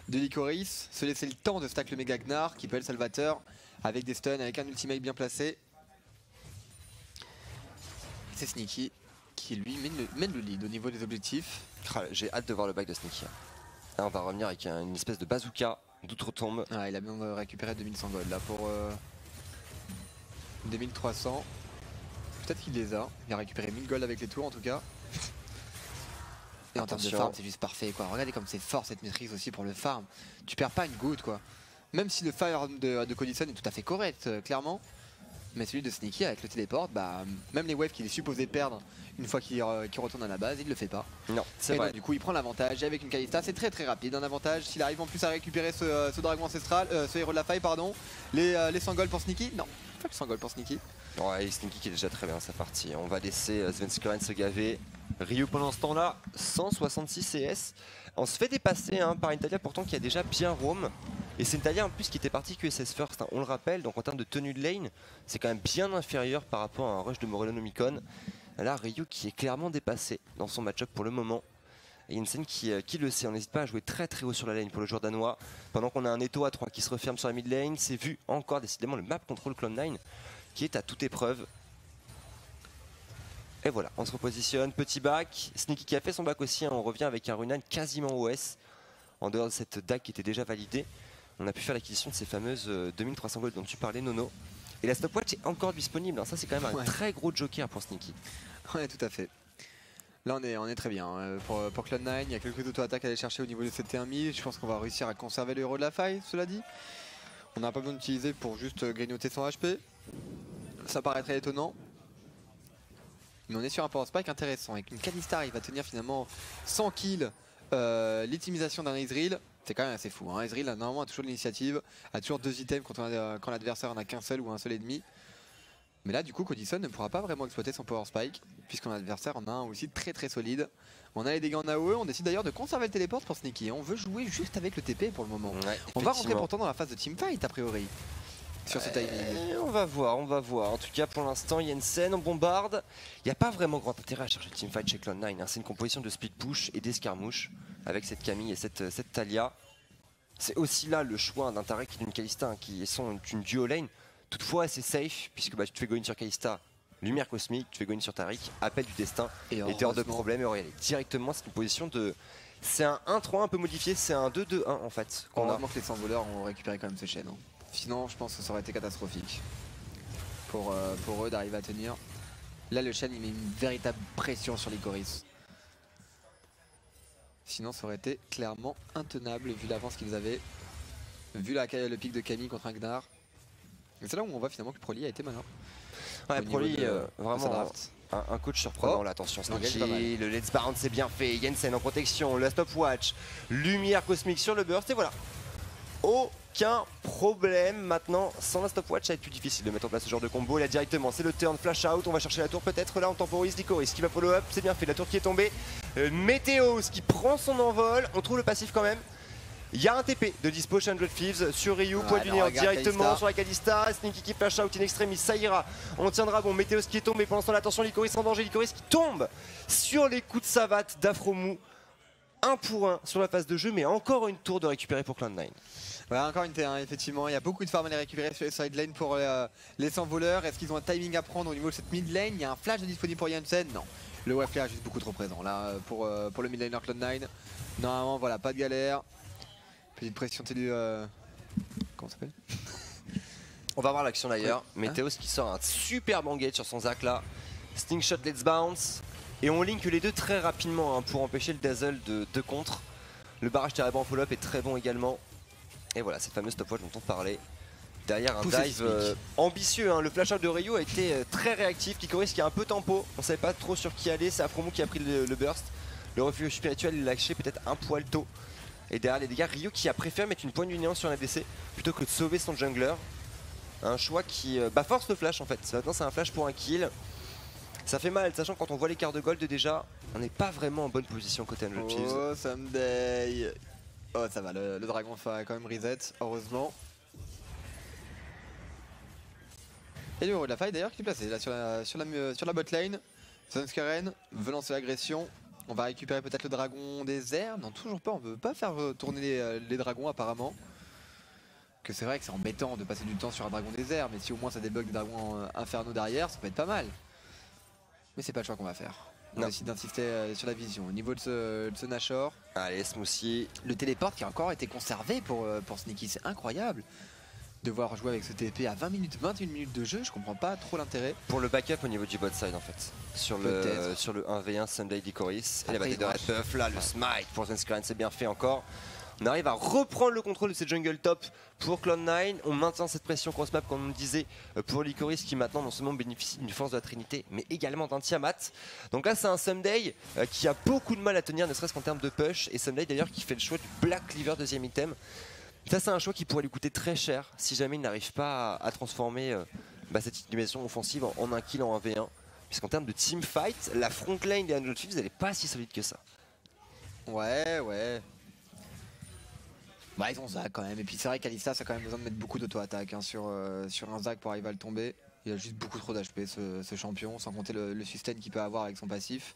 Lycoris. Se laisser le temps de stack le méga Gnar qui peut être salvateur avec des stuns, avec un ultimate bien placé. C'est Sneaky qui lui mène le lead au niveau des objectifs. J'ai hâte de voir le back de Sneaky. Là, on va revenir avec une espèce de bazooka d'outre-tombe. Ah, il a bien récupéré 2100 gold là pour 2300. Peut-être qu'il les a. Il a récupéré 1000 gold avec les tours en tout cas. Et en termes de farm, c'est juste parfait quoi. Regardez comme c'est fort cette maîtrise aussi pour le farm. Tu perds pas une goutte quoi. Même si le fire de Codison est tout à fait correct, clairement. Mais celui de Sneaky avec le téléport, bah, même les waves qu'il est supposé perdre une fois qu'il retourne à la base, il le fait pas. Non, c'est vrai. Donc, du coup, il prend l'avantage et avec une Kalista, c'est très rapide. Un avantage s'il arrive en plus à récupérer ce dragon ancestral, ce héros de la faille, pardon. Les 100 gold pour Sneaky. Non, pas que 100 gold pour Sneaky. Ouais, Sneaky qui est déjà très bien sa partie. On va laisser Svenskeren se gaver. Ryu pendant ce temps-là, 166 CS. On se fait dépasser hein, par une Taliyah pourtant qui a déjà bien roam. Et c'est une Taliyah en plus qui était partie QSS first, hein, on le rappelle, donc en termes de tenue de lane, c'est quand même bien inférieur par rapport à un rush de Morellonomicon. Là, Ryu qui est clairement dépassé dans son match-up pour le moment. Et Jensen qui le sait, on n'hésite pas à jouer très haut sur la lane pour le joueur danois. Pendant qu'on a un Eto à 3 qui se referme sur la mid lane, c'est vu encore décidément le map control Cloud9 qui est à toute épreuve. Et voilà, on se repositionne, petit back. Sneaky qui a fait son back aussi, hein, on revient avec un Runan quasiment OS. En dehors de cette DAC qui était déjà validée, on a pu faire l'acquisition de ces fameuses 2300 gold dont tu parlais Nono. Et la stopwatch est encore disponible, hein. Ça c'est quand même un très gros joker pour Sneaky. Ouais, tout à fait. Là on est très bien pour Cloud9, il y a quelques auto-attaques à aller chercher au niveau de cette T1000. Je pense qu'on va réussir à conserver le héros de la faille, cela dit. On n'a pas besoin d'utiliser pour juste grignoter son HP. Ça paraîtrait étonnant. Mais on est sur un power spike intéressant. Avec une Kalista arrive à tenir finalement 100 kills, l'optimisation d'un Ezreal. C'est quand même assez fou. Hein. Ezreal normalement a toujours l'initiative, a toujours 2 items quand l'adversaire en a qu'un seul ou un seul et demi. Mais là du coup Codison ne pourra pas vraiment exploiter son power spike puisqu'on adversaire en a un aussi très solide. On a les dégâts en AOE, on décide d'ailleurs de conserver le téléport pour Sneaky. On veut jouer juste avec le TP pour le moment. Ouais, on va rentrer pourtant dans la phase de teamfight a priori. Sur ce timing. On va voir. En tout cas, pour l'instant, Jensen, on bombarde. Il n'y a pas vraiment grand intérêt à chercher le teamfight chez Cloud9. Hein. C'est une composition de speed push et d'escarmouche avec cette Camille et cette Taliyah. C'est aussi là le choix d'un Taric et d'une Kalista hein, qui sont une duo lane. Toutefois, c'est safe puisque tu te fais go in sur Kalista, lumière cosmique, tu fais go in sur Taric, appel du destin et t'es hors de problème et on va y aller directement. C'est une position de. C'est un 1-3 un peu modifié, c'est un 2-2-1 en fait. Heureusement que les 100 voleurs ont récupéré quand même ce chaîne. Hein. Sinon, je pense que ça aurait été catastrophique pour eux d'arriver à tenir. Là, le chaîne il met une véritable pression sur Lycoris. Sinon, ça aurait été clairement intenable vu l'avance qu'ils avaient, vu le pic de Camille contre un Gnar. Et c'est là où on voit finalement que Proli a été malin. Ouais, Proli, vraiment un coach surprenant. Là, attention, Sneaky, le let's bounce c'est bien fait. Jensen en protection, la stopwatch, lumière cosmique sur le burst et voilà. aucun problème. Maintenant, sans la stopwatch, ça va être plus difficile de mettre en place ce genre de combo. Là, directement, c'est le turn, flash out. On va chercher la tour peut-être. Là, on temporise Licorice qui va follow up. C'est bien fait, la tour qui est tombée. Météos qui prend son envol. On trouve le passif quand même. Il y a un TP de dispo chez 100 Thieves sur Ryu, point du néant directement Kalista. sur la Kalista. Sneaky qui flash out in extremis, ça ira. On tiendra bon. Météos qui est tombé. Pendant ce temps, attention, Licorice en danger. Licorice qui tombe sur les coups de savate d'Afromou. 1 pour 1 sur la phase de jeu, mais encore une tour de récupérer pour Cloud9. Ouais, encore une T1, effectivement. Il y a beaucoup de farm à les récupérer sur les side lane pour les 100 voleurs. Est-ce qu'ils ont un timing à prendre au niveau de cette mid lane? Il y a un flash disponible pour Janssen? Non. Le wave clear est juste beaucoup trop présent là pour le mid laner Cloud9. Normalement, voilà, pas de galère. Petite pression du. Comment ça s'appelle? On va voir l'action d'ailleurs. Ouais. Météos qui sort un super engage sur son Zac là. Sting shot, let's bounce. Et on link les deux très rapidement hein, pour empêcher le Dazzle de contre. Le barrage terrible en follow-up est très bon également. Et voilà, cette fameuse stopwatch dont on parlait. Derrière un dive ambitieux, hein. Le flash out de Ryu a été très réactif. Licorice qui a un peu tempo, on savait pas trop sur qui aller. C'est Afromo qui a pris le burst. Le refuge spirituel il l'a lâché peut-être un poil tôt. Et derrière les dégâts, Ryu qui a préféré mettre une pointe du néant sur un ADC plutôt que de sauver son jungler. Un choix qui force le flash en fait. Maintenant c'est un flash pour un kill. Ça fait mal, sachant que quand on voit l'écart de gold déjà, on n'est pas vraiment en bonne position côté 100 Thieves. Oh, someday. Oh, ça va, le dragon fait quand même reset, heureusement. Et le héros de la faille d'ailleurs qui est placé là sur la bot lane. Sunskaren veut lancer l'agression. On va récupérer peut-être le dragon des airs. Non, toujours pas, on veut pas faire tourner les dragons apparemment. Que c'est vrai que c'est embêtant de passer du temps sur un dragon des airs, mais si au moins ça débug des dragons infernaux derrière, ça peut être pas mal. Mais c'est pas le choix qu'on va faire. On décide d'insister sur la vision. Au niveau de ce Nashor. Allez, Smoothie. Le téléport qui a encore été conservé pour Sneaky, c'est incroyable. Devoir jouer avec ce TP à 20 minutes, 21 minutes de jeu, je comprends pas trop l'intérêt. Pour le backup au niveau du bot side en fait. Sur le 1v1 Sunday Licorice. Et la bataille de Red Buff là, le smite pour Zenskaren, c'est bien fait encore. On arrive à reprendre le contrôle de cette jungle top pour Cloud9. On maintient cette pression cross map comme on le disait pour Licorice qui maintenant non seulement bénéficie d'une force de la Trinité mais également d'un Tiamat. Donc là c'est un Someday qui a beaucoup de mal à tenir ne serait-ce qu'en termes de push. Et Someday d'ailleurs qui fait le choix du Black Cleaver deuxième item. Ça c'est un choix qui pourrait lui coûter très cher si jamais il n'arrive pas à transformer cette animation offensive en un kill en 1v1. Puisqu'en termes de team fight, la front lane des 100 Thieves elle n'est pas si solide que ça. Ouais. Bah ils ont Zac quand même, et puis c'est vrai qu'Alista ça a quand même besoin de mettre beaucoup d'auto-attaque hein, sur un Zac pour arriver à le tomber. Il a juste beaucoup trop d'HP ce champion, sans compter le sustain qu'il peut avoir avec son passif.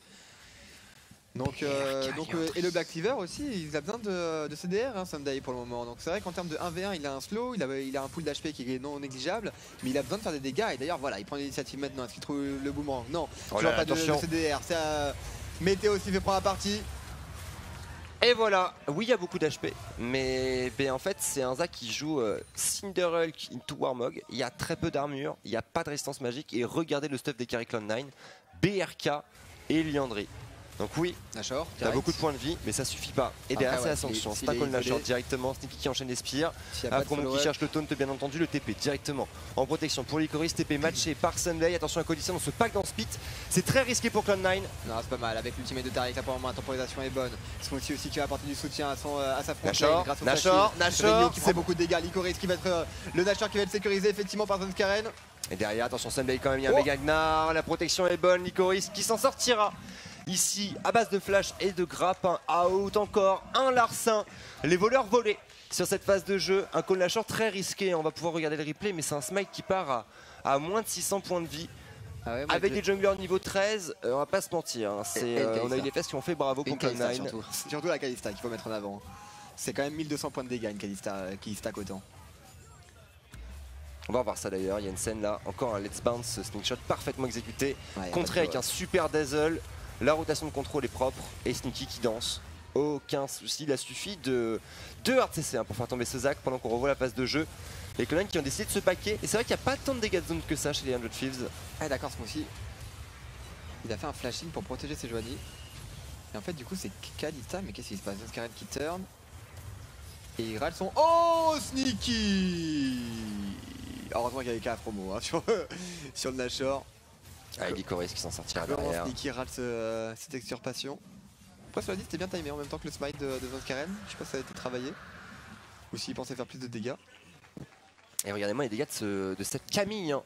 Donc, et le Black Cleaver aussi, il a besoin de CDR hein, Someday pour le moment. Donc c'est vrai qu'en termes de 1v1 il a un slow, il a un pool d'HP qui est non négligeable, mais il a besoin de faire des dégâts. Et d'ailleurs voilà, il prend l'initiative maintenant, est-ce qu'il trouve le boomerang? Non, toujours pas de CDR, c'est Météo aussi fait prendre la partie. Et voilà, oui il y a beaucoup d'HP, mais en fait c'est un Zac qui joue Cinderhulk into Warmog, il y a très peu d'armure, il n'y a pas de résistance magique, et regardez le stuff des carry Cloud9, BRK et Liandry. Donc oui, Nashor, t'as beaucoup de points de vie, mais ça suffit pas. Et derrière c'est la sanction, Stack on Nashor directement, Sneaky qui enchaîne les spires, Afromo qui cherche le taunt bien entendu, le TP directement en protection pour Licorice, TP matché par Sunday, attention à Codicien, on se pack dans Spit, c'est très risqué pour Cloud9. Non c'est pas mal, avec l'ultimate de Tariq là pour le moment, la temporisation est bonne. Smoothie aussi qui va apporter du soutien à sa front Nashor, grâce au Nashor qui fait beaucoup de dégâts, Licorice qui va être le Nashor qui va être sécurisé effectivement par Zenskaren. Et derrière, attention Sunday quand même, il y a un méga Gnar, la protection est bonne, Licorice qui s'en sortira. Ici, à base de flash et de grappin, out encore, un larcin. Les voleurs volés sur cette phase de jeu. Un call Nashor très risqué, on va pouvoir regarder le replay, mais c'est un smite qui part à moins de 600 points de vie. Ah ouais, avec des junglers niveau 13, on va pas se mentir. Hein, on a eu des fesses qui ont fait bravo pour Cloud9. Surtout la Kalista qu'il faut mettre en avant. C'est quand même 1200 points de dégâts une Kalista qui stack autant. On va voir ça d'ailleurs, il y a une scène là, encore un let's bounce, slingshot parfaitement exécuté, contré avec un super dazzle. La rotation de contrôle est propre et Sneaky qui danse. Aucun souci, il a suffi de 2 hard CC pour faire tomber ce Zac pendant qu'on revoit la phase de jeu. Les Cloud9 qui ont décidé de se paquer et c'est vrai qu'il n'y a pas tant de dégâts de zone que ça chez les 100 Thieves. Ah d'accord, ce coup-ci, il a fait un flashing pour protéger ses Joanie. Et en fait du coup c'est Kalista, mais qu'est-ce qui se passe? Zenskaren qui turn. Et il râle son... Oh Sneaky. Heureusement qu'il y avait qu'à promo hein, sur le Nashor. Ah, Licorice qui s'en sortira derrière. Sneaky rate cette extirpation. Après cela dit c'était bien timé en même temps que le smite de Zenskaren. Je sais pas si ça a été travaillé ou s'il pensait faire plus de dégâts. Et regardez-moi les dégâts de cette Camille. Hein.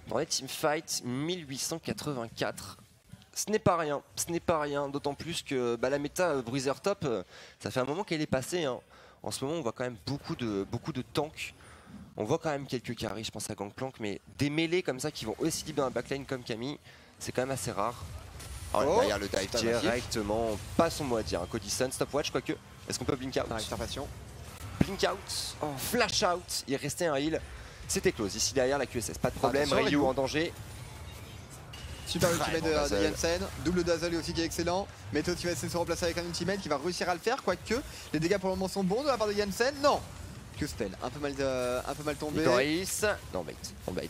Dans les teamfights, 1884. Ce n'est pas rien, d'autant plus que la méta Bruiser Top, ça fait un moment qu'elle est passée. Hein. En ce moment, on voit quand même beaucoup de tanks. On voit quand même quelques carries, je pense à Gangplank, mais des mêlées comme ça qui vont aussi deep dans la backline comme Camille, c'est quand même assez rare. Alors derrière le dive directement, pas son mot à dire. Hein. Cody Sun, stopwatch, quoique. Est-ce qu'on peut blink out? Blink out, flash out, il restait un heal. C'était close, ici derrière la QSS, pas de problème, Ryu en danger. Super ultimate de Janssen, double dazzle aussi qui est excellent. Météo qui va essayer de se remplacer avec un ultimate qui va réussir à le faire, quoique les dégâts pour le moment sont bons de la part de Janssen. Non, Q-spell, un peu mal tombé. Nicoris, non bait,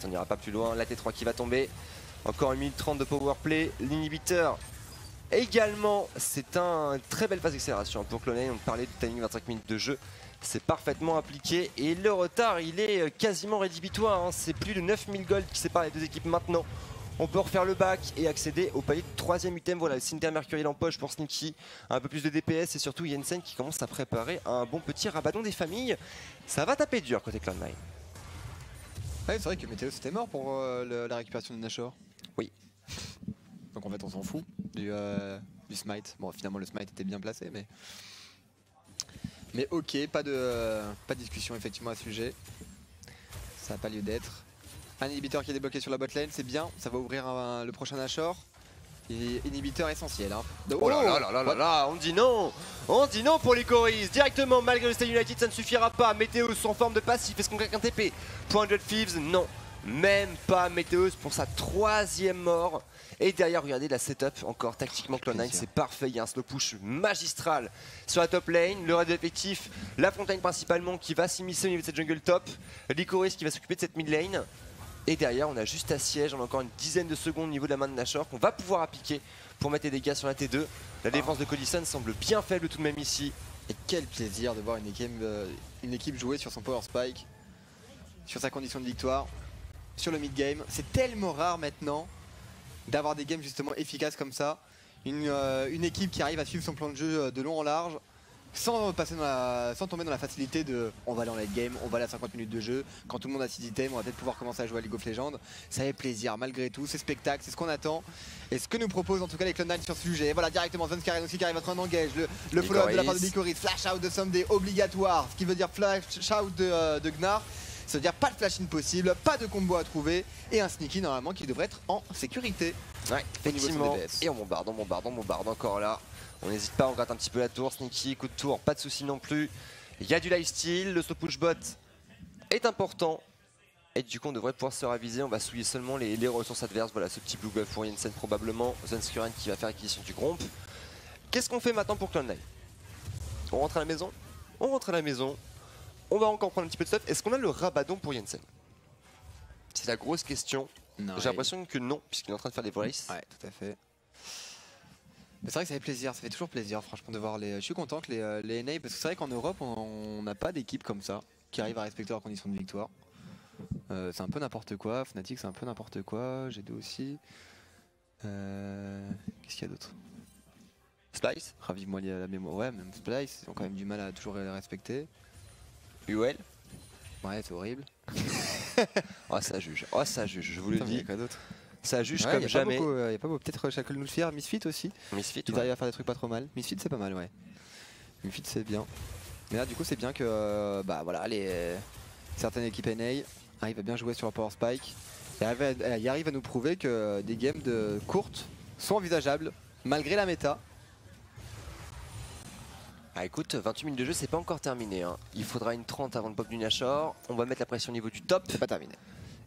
on n'ira pas plus loin. La T3 qui va tomber. Encore 1 minute 30 de powerplay. L'inhibiteur également, c'est une très belle phase d'accélération pour Clone9. On parlait du timing 25 minutes de jeu. C'est parfaitement appliqué et le retard il est quasiment rédhibitoire. Hein. C'est plus de 9000 gold qui séparent les deux équipes maintenant. On peut refaire le back et accéder au palier de 3ème item. Voilà, le Cinder Mercurial en poche pour Sneaky. Un peu plus de DPS et surtout Janssen qui commence à préparer un bon petit rabadon des familles. Ça va taper dur côté Cloud9. Ouais, c'est vrai que Météo c'était mort pour la récupération de Nashor. Oui. Donc en fait on s'en fout du smite. Bon finalement le smite était bien placé mais ok, pas de discussion effectivement à ce sujet. Ça n'a pas lieu d'être. Un inhibiteur qui est débloqué sur la botlane, c'est bien, ça va ouvrir le prochain Nashor. Et inhibiteur essentiel. Hein. Oh là là, on dit non pour les Coris. Directement, malgré le Stay United, ça ne suffira pas. Météos en forme de passif, est-ce qu'on gagne un TP? Point de Thieves, non. Même pas Météos pour sa 3ème mort. Et derrière, regardez la setup encore tactiquement Cloud9, c'est parfait. Il y a un slow push magistral sur la top lane. Le raid effectif, la Fontaine principalement qui va s'immiscer au niveau de cette jungle top. Lycoris qui va s'occuper de cette mid lane. Et derrière, on a juste à siège, on a encore une dizaine de secondes au niveau de la main de Nashor qu'on va pouvoir appliquer pour mettre des dégâts sur la T2. La défense de Cody Sun semble bien faible tout de même ici. Et quel plaisir de voir une équipe jouer sur son power spike, sur sa condition de victoire, sur le mid game. C'est tellement rare maintenant d'avoir des games justement efficaces comme ça. Une équipe qui arrive à suivre son plan de jeu de long en large, sans tomber dans la facilité de on va aller en late game, on va aller à 50 minutes de jeu, quand tout le monde a 6 items, on va peut-être pouvoir commencer à jouer à League of Legends. Ça fait plaisir malgré tout, c'est spectacle, c'est ce qu'on attend. Et ce que nous proposent en tout cas les Cloud9 sur ce sujet. Voilà directement Zanskaren aussi qui arrive à être un engage, le follow-up de la part de Lycoris, flash out de Someday obligatoire, ce qui veut dire flash out de Gnar. Ça veut dire pas de flash in possible, pas de combo à trouver et un sneaky normalement qui devrait être en sécurité. Ouais, effectivement. Et on bombarde encore là. On n'hésite pas, on gratte un petit peu la tour. Sneaky, coup de tour, pas de soucis non plus. Il y a du lifesteal, le slow push bot est important. Et du coup on devrait pouvoir se raviser, on va souiller seulement les ressources adverses. Voilà ce petit blue buff pour Janssen probablement. Zanskaren qui va faire acquisition du Gromp. Qu'est-ce qu'on fait maintenant pour Cloud9? On rentre à la maison? On rentre à la maison. On va encore prendre un petit peu de stuff. Est-ce qu'on a le rabadon pour Janssen? C'est la grosse question. J'ai l'impression que non, puisqu'il est en train de faire des voices. Ouais, tout à fait. Mais c'est vrai que ça fait plaisir, ça fait toujours plaisir franchement de voir les... Je suis content que les NA, parce que c'est vrai qu'en Europe on n'a pas d'équipe comme ça, qui arrive à respecter leurs conditions de victoire. C'est un peu n'importe quoi, Fnatic c'est un peu n'importe quoi, G2 aussi. Qu'est-ce qu'il y a d'autre? Splice? Ravive-moi la mémoire. Ouais, même Splice, ils ont quand même du mal à toujours les respecter. UL? Ouais, c'est horrible. Oh ça juge, je vous le dis. Quoi d'autre? Ça juge comme jamais. Il n'y a pas beaucoup, peut-être Shackle nous le faire, Misfit aussi. Misfit, ils arrivent à faire des trucs pas trop mal. Misfit c'est pas mal, ouais. Misfit c'est bien. Mais là du coup c'est bien que voilà, certaines équipes NA arrivent à bien jouer sur leur power spike. Et arrivent à nous prouver que des games courtes sont envisageables malgré la méta. Ah écoute, 28 minutes de jeu c'est pas encore terminé. Hein. Il faudra une 30 avant le pop du Nashor. On va mettre la pression au niveau du top. C'est pas terminé.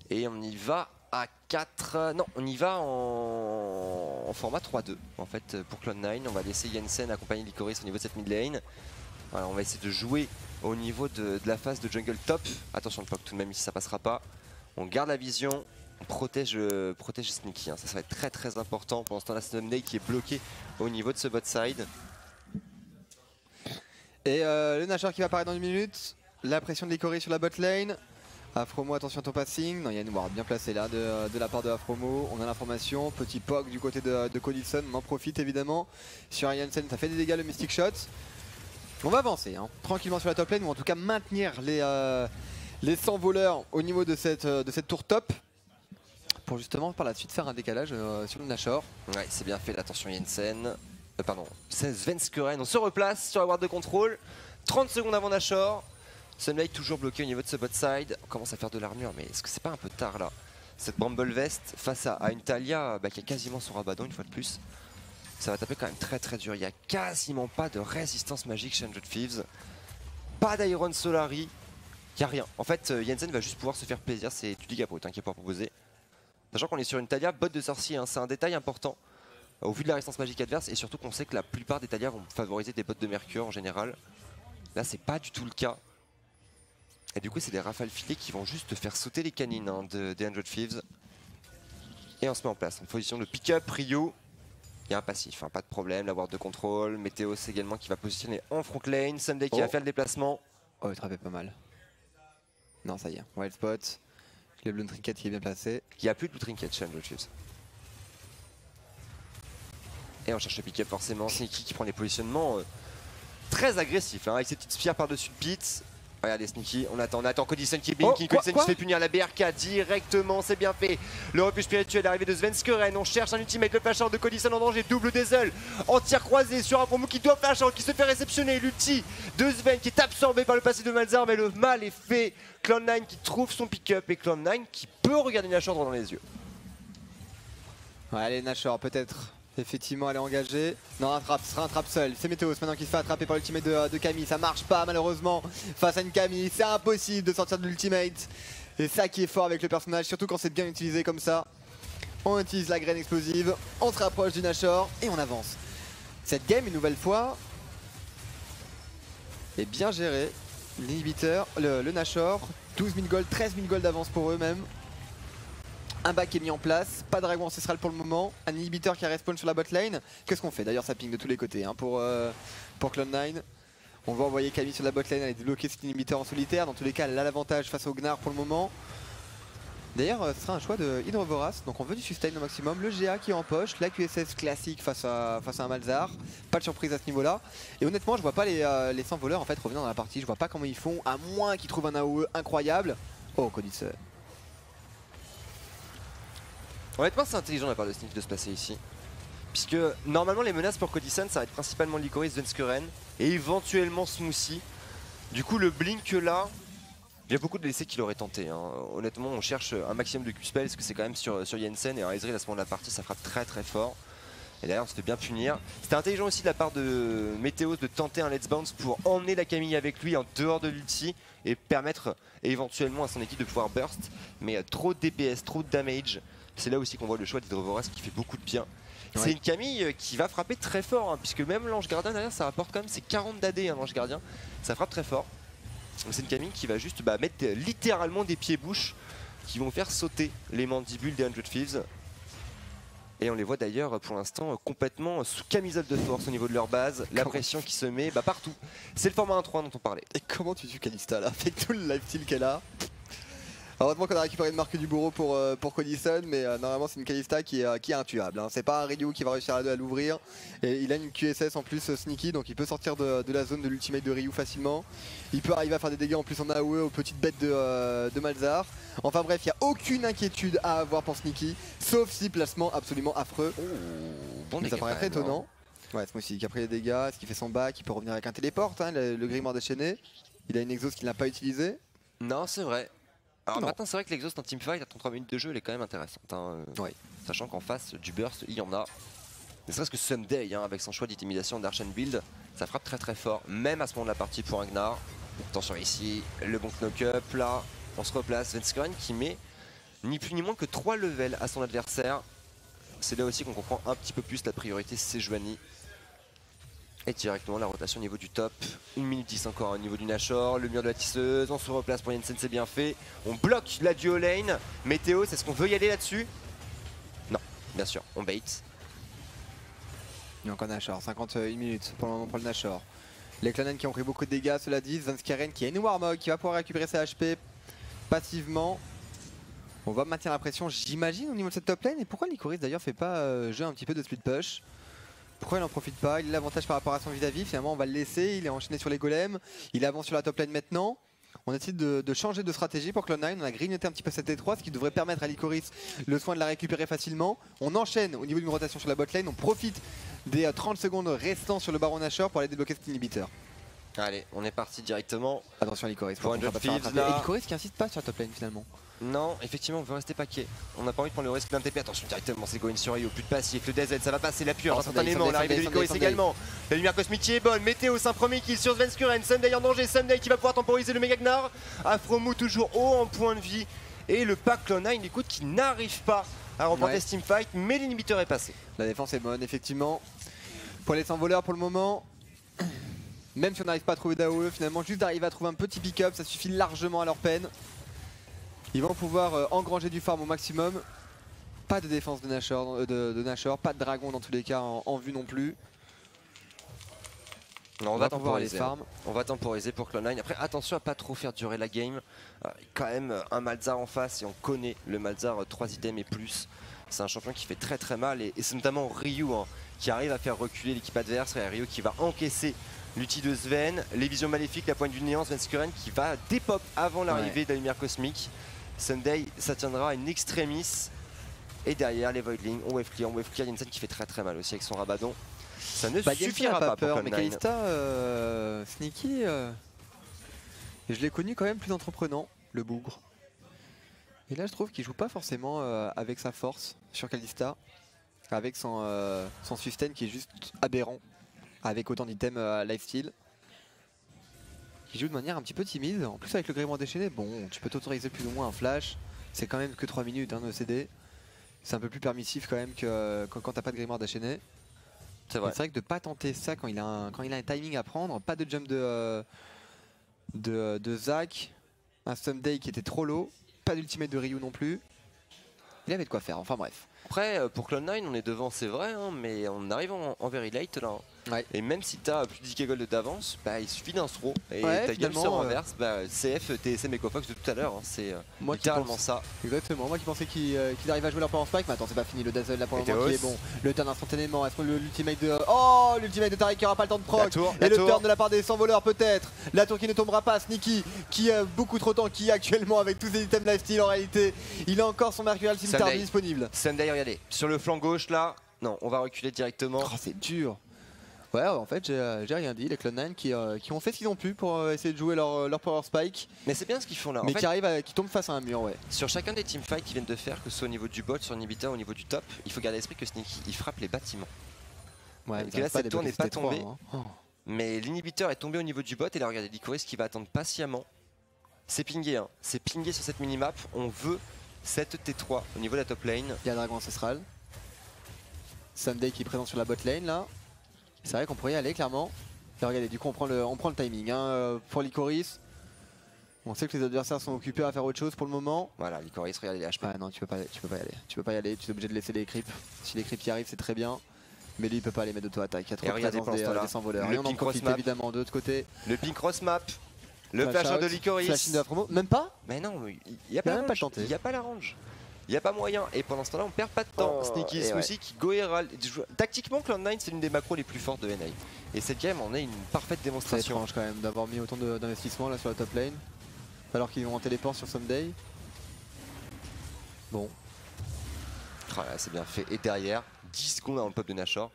Et on y va à 4... Non, on y va en format 3-2 en fait pour Cloud9. On va laisser Janssen accompagner Lycoris au niveau de cette mid lane. Voilà, on va essayer de jouer au niveau de la phase de jungle top. Attention le poke tout de même ici ça passera pas. On garde la vision, on protège Sneaky. Hein. Ça va être très très important. Pendant ce temps là c'est Someday qui est bloqué au niveau de ce bot side. Et le Nashor qui va apparaître dans 1 minute. La pression de Lycoris sur la bot lane. Afromo, attention à ton passing. Non, il y a une ward bien placée là de la part de Afromo. On a l'information. Petit poke du côté de Cody Sun. On en profite évidemment. Sur Janssen, ça fait des dégâts le Mystic Shot. On va avancer hein, tranquillement sur la top lane ou en tout cas maintenir les 100 voleurs au niveau de cette tour top. Pour justement par la suite faire un décalage sur le Nashor. Ouais, c'est bien fait, attention Jensen. Pardon, c'est Svenskeren, on se replace sur la ward de contrôle. 30 secondes avant Nashor. Sunlight toujours bloqué au niveau de ce bot side. On commence à faire de l'armure, mais est-ce que c'est pas un peu tard là? Cette Bramble Vest face à une Talia qui a quasiment son rabadon une fois de plus. Ça va taper quand même très dur. Il n'y a quasiment pas de résistance magique chez Hundred Thieves. Pas d'Iron Solari. Il n'y a rien. En fait, Jensen va juste pouvoir se faire plaisir. C'est du dégâts brut qui est pas proposé. Sachant qu'on est sur une Talia bot de sorcier, hein. C'est un détail important au vu de la résistance magique adverse. Et surtout qu'on sait que la plupart des Talias vont favoriser des bots de mercure en général. Là, c'est pas du tout le cas. Et du coup, c'est des rafales filées qui vont juste faire sauter les canines des Hundred Thieves. Et on se met en place. En position de pick-up, Ryu. Il y a un passif, hein, pas de problème. La ward de contrôle. Météos également qui va positionner en front lane. Sunday qui va faire le déplacement. Oh, il trappait pas mal. Non, ça y est. Wild spot. Le Blue Trinket qui est bien placé. Il n'y a plus de Blue Trinket chez Hundred Thieves. Et on cherche le pick-up forcément. Sneaky qui prend des positionnements très agressifs, hein, avec ses petites spires par-dessus le pit. Regardez Sneaky, on attend Codison qui blink, Codison qui se fait punir la BRK directement, c'est bien fait. Le refuge spirituel arrivé de Svenskeren, on cherche un ultimate, le flash out de Codison en danger, double Dazzle, en tir croisé sur un promo qui doit flash out, qui se fait réceptionner, l'ulti de Sven qui est absorbé par le passé de Malzahar, mais le mal est fait. Cloud9 qui trouve son pick-up et Cloud9 qui peut regarder Nashor droit dans les yeux. Ouais, allez Nashor peut-être. Effectivement, elle est engagée. Non, ce sera un trap seul. C'est Météos maintenant qui se fait attraper par l'ultimate de Camille. Ça marche pas malheureusement face à une Camille. C'est impossible de sortir de l'ultimate. C'est ça qui est fort avec le personnage, surtout quand c'est bien utilisé comme ça. On utilise la graine explosive, on se rapproche du Nashor et on avance. Cette game, une nouvelle fois, est bien gérée. L'inhibiteur, le Nashor, 12 000 gold, 13 000 gold d'avance pour eux même. Un back est mis en place, pas de dragon ancestral pour le moment, un inhibiteur qui respawn sur la bot lane. Qu'est-ce qu'on fait? D'ailleurs ça ping de tous les côtés hein, pour Cloud9. On va envoyer Camille sur la bot lane, elle est débloquée cet inhibiteur en solitaire. Dans tous les cas elle a l'avantage face au Gnar pour le moment. D'ailleurs ce sera un choix de Hydrovoras, donc on veut du sustain au maximum. Le GA qui est en poche, la QSS classique face à un Malzahar. Pas de surprise à ce niveau là. Et honnêtement je vois pas les 100 voleurs en fait revenir dans la partie, je vois pas comment ils font, à moins qu'ils trouvent un AOE incroyable. Oh Codison. Honnêtement, c'est intelligent de la part de Sneaky de se placer ici. Puisque normalement, les menaces pour Codison, ça va être principalement Licorice, Svenskeren et éventuellement Smoothie. Du coup, le blink là, il y a beaucoup de laissés qui l'auraient tenté. Hein. Honnêtement, on cherche un maximum de Q-spell parce que c'est quand même sur Jensen et un Ezreal à ce moment de la partie, ça frappe très fort. Et d'ailleurs, on se fait bien punir. C'était intelligent aussi de la part de Météos de tenter un Let's Bounce pour emmener la Camille avec lui en dehors de l'ulti et permettre éventuellement à son équipe de pouvoir burst. Mais trop de DPS, trop de damage. C'est là aussi qu'on voit le choix d'Hydrovoras qui fait beaucoup de bien. Ouais. C'est une Camille qui va frapper très fort, hein, puisque même l'ange gardien derrière ça rapporte quand même ses 40 d'AD, hein, l'ange gardien. Ça frappe très fort. C'est une Camille qui va juste mettre littéralement des pieds-bouches qui vont faire sauter les mandibules des Hundred Thieves. Et on les voit d'ailleurs pour l'instant complètement sous camisole de force au niveau de leur base. La pression qui se met partout. C'est le format 1-3 dont on parlait. Et comment tu tues Kalista là, avec tout le lifesteal qu'elle a? Heureusement qu'on a récupéré une marque du bourreau pour Codison, mais normalement c'est une Kalista qui est intuable. Hein. C'est pas un Ryu qui va réussir à l'ouvrir. Et il a une QSS en plus Sneaky, donc il peut sortir de la zone de l'ultimate de Ryu facilement. Il peut arriver à faire des dégâts en plus en AOE aux petites bêtes de Malzahar. Enfin bref, il n'y a aucune inquiétude à avoir pour Sneaky, sauf si placement absolument affreux. Oh, bon, mais ça paraît très étonnant. Ouais, c'est moi aussi qui a pris les dégâts, est-ce qu'il fait son back, il peut revenir avec un téléport, hein, le grimoire déchaîné. Il a une exhaust qu'il n'a pas utilisée. Non, c'est vrai. Alors maintenant c'est vrai que l'exhaust en teamfight à 33 minutes de jeu elle est quand même intéressante, hein, sachant qu'en face du burst il y en a. Ne serait-ce que Sunday hein, avec son choix d'intimidation d'Archen Build, ça frappe très fort, même à ce moment de la partie pour un Gnar. Attention ici, le bon knock-up là, on se replace, Svenskeren qui met ni plus ni moins que 3 levels à son adversaire. C'est là aussi qu'on comprend un petit peu plus la priorité Sejuani. Et directement la rotation au niveau du top. 1 minute 10 encore au niveau du Nashor. Le mur de la tisseuse. On se replace pour Jensen, c'est bien fait. On bloque la duo lane. Météos, est-ce qu'on veut y aller là-dessus? Non, bien sûr, on bait. Il y a encore Nashor, 51 minutes pour le moment pour le Nashor. Les Cloud9 qui ont pris beaucoup de dégâts, cela dit. Svenskeren qui a une Warmog qui va pouvoir récupérer ses HP passivement. On va maintenir la pression, j'imagine, au niveau de cette top lane. Et pourquoi Licorice d'ailleurs fait pas jeu un petit peu de split push? Pourquoi il n'en profite pas? Il a l'avantage par rapport à son vis-à-vis. Finalement, on va le laisser. Il est enchaîné sur les golems. Il avance sur la top lane maintenant. On décide de changer de stratégie pour Cloud9. On a grignoté un petit peu cette T3, ce qui devrait permettre à Licorice le soin de la récupérer facilement. On enchaîne au niveau d'une rotation sur la bot lane. On profite des 30 secondes restants sur le Baron Nashor pour aller débloquer cet inhibiteur. Allez, on est parti directement. Attention à Licorice. Pour un Et Licorice qui insiste pas sur la top lane finalement. Non, effectivement, on veut rester paquet. On n'a pas envie de prendre le risque d'un TP. Attention, directement, c'est Goin sur Rio. Plus de passif, le DZ, ça va passer la pure. Instantanément, l'arrivée de Licorice également. La lumière cosmique qui est bonne. Météo, c'est un premier kill sur Svenskuren. Sunday en danger. Sunday qui va pouvoir temporiser le Megagnar. Afromu toujours haut en point de vie. Et le pack Cloud9, écoute, qui n'arrive pas à remporter ce teamfight. Mais l'inhibiteur est passé. La défense est bonne, effectivement. Pour les 100 voleurs pour le moment. Même si on n'arrive pas à trouver d'AOE, finalement, juste d'arriver à trouver un petit pick-up, ça suffit largement à leur peine. Ils vont pouvoir engranger du farm au maximum. Pas de défense de Nashor, pas de dragon dans tous les cas en vue non plus. Non, on va temporiser. On va temporiser pour Cloud9. Après, attention à pas trop faire durer la game. Quand même un Malzahar en face et on connaît le Malzahar 3 items et plus. C'est un champion qui fait très très mal et c'est notamment Ryu qui arrive à faire reculer l'équipe adverse. Et Ryu qui va encaisser l'ulti de Sven, les visions maléfiques, la pointe du néant, Svenskuren qui va dépop avant l'arrivée de la lumière cosmique. Sunday, ça tiendra une extremis. Et derrière, les Voidlings, on wave clear, il y a une scène qui fait très très mal aussi avec son Rabadon. Ça ne suffira pas pour Cloud9. Mais Kalista, Sneaky, je l'ai connu quand même plus entreprenant, le bougre. Et là, je trouve qu'il joue pas forcément avec sa force sur Kalista, avec son sustain qui est juste aberrant, avec autant d'items lifesteal. Qui joue de manière un petit peu timide. En plus avec le gréement déchaîné, bon, tu peux t'autoriser plus ou moins un flash. C'est quand même que 3 minutes de CD. C'est un peu plus permissif quand même que quand t'as pas de grimoire déchaîné. C'est vrai que de pas tenter ça quand il a un timing à prendre, pas de jump de Zac, un Someday qui était trop low, pas d'ultimate de Ryu non plus. Il avait de quoi faire, enfin bref. Après, pour Cloud9, on est devant, c'est vrai, mais on arrive en very late là. Ouais. Et même si t'as plus de 10 gold d'avance, il suffit d'un throw et ta game se renverse. CF, TSM et Cofox de tout à l'heure, c'est littéralement ça. Exactement, moi qui pensais qu'il arrive à jouer leur power spike, mais attends, c'est pas fini, le Dazzle là pour le moment qui est bon. Le turn instantanément, est-ce que l'ultimate de... Oh, l'ultimate de Taric qui aura pas le temps de proc. Et le turn de la part des 100 voleurs peut-être. La tour qui ne tombera pas, Sneaky qui a beaucoup trop de temps, qui actuellement avec tous ses items lifesteal en réalité, il a encore son Mercurial Scimitar disponible. Sunday, regardez, sur le flanc gauche là, non, on va reculer directement. Oh, c'est dur. Ouais, en fait, j'ai rien dit. Les Cloud9 qui ont fait ce qu'ils ont pu pour essayer de jouer leur Power Spike. Mais c'est bien ce qu'ils font là. Mais qui tombent face à un mur, ouais. Sur chacun des teamfights qu'ils viennent de faire, que ce soit au niveau du bot, sur l'inhibiteur, au niveau du top, il faut garder à l'esprit que Sneaky, il frappe les bâtiments. Ouais, là, cette tour n'est pas tombée. Mais l'inhibiteur est tombé au niveau du bot. Et là, regardez, Licorice qui va attendre patiemment. C'est pingé, c'est pingé sur cette minimap. On veut cette T3 au niveau de la top lane. Il y a Dragon Ancestral. Someday qui est présent sur la bot lane là. C'est vrai qu'on pourrait y aller clairement. Et regardez, du coup on prend le timing pour Licorice. On sait que les adversaires sont occupés à faire autre chose pour le moment. Voilà, Licorice, regardez les HP. Ah non, tu peux pas y aller. Tu peux pas y aller, tu es obligé de laisser les creeps. Si les creeps y arrivent, c'est très bien. Mais lui il peut pas aller mettre d'auto-attaque. Il y a trop de présence des 100 voleurs. Et on en profite évidemment de l'autre côté. Le pink cross map. Le flash de Licorice. Flashing de la promo. Même pas. Mais non, il n'y a pas même pas tenté. Il n'y a pas la range. Il n'y a pas moyen. Et pendant ce temps-là, on perd pas de temps. Sneaky Smoothie qui go Herald. Tactiquement, Cloud9, c'est l'une des macros les plus fortes de NA. Et cette game en est une parfaite démonstration. C'est étrange quand même d'avoir mis autant d'investissement là sur la top lane. Alors qu'ils vont en téléport sur Someday. Bon. Oh là, c'est bien fait. Et derrière, 10 secondes avant le pop de Nashor.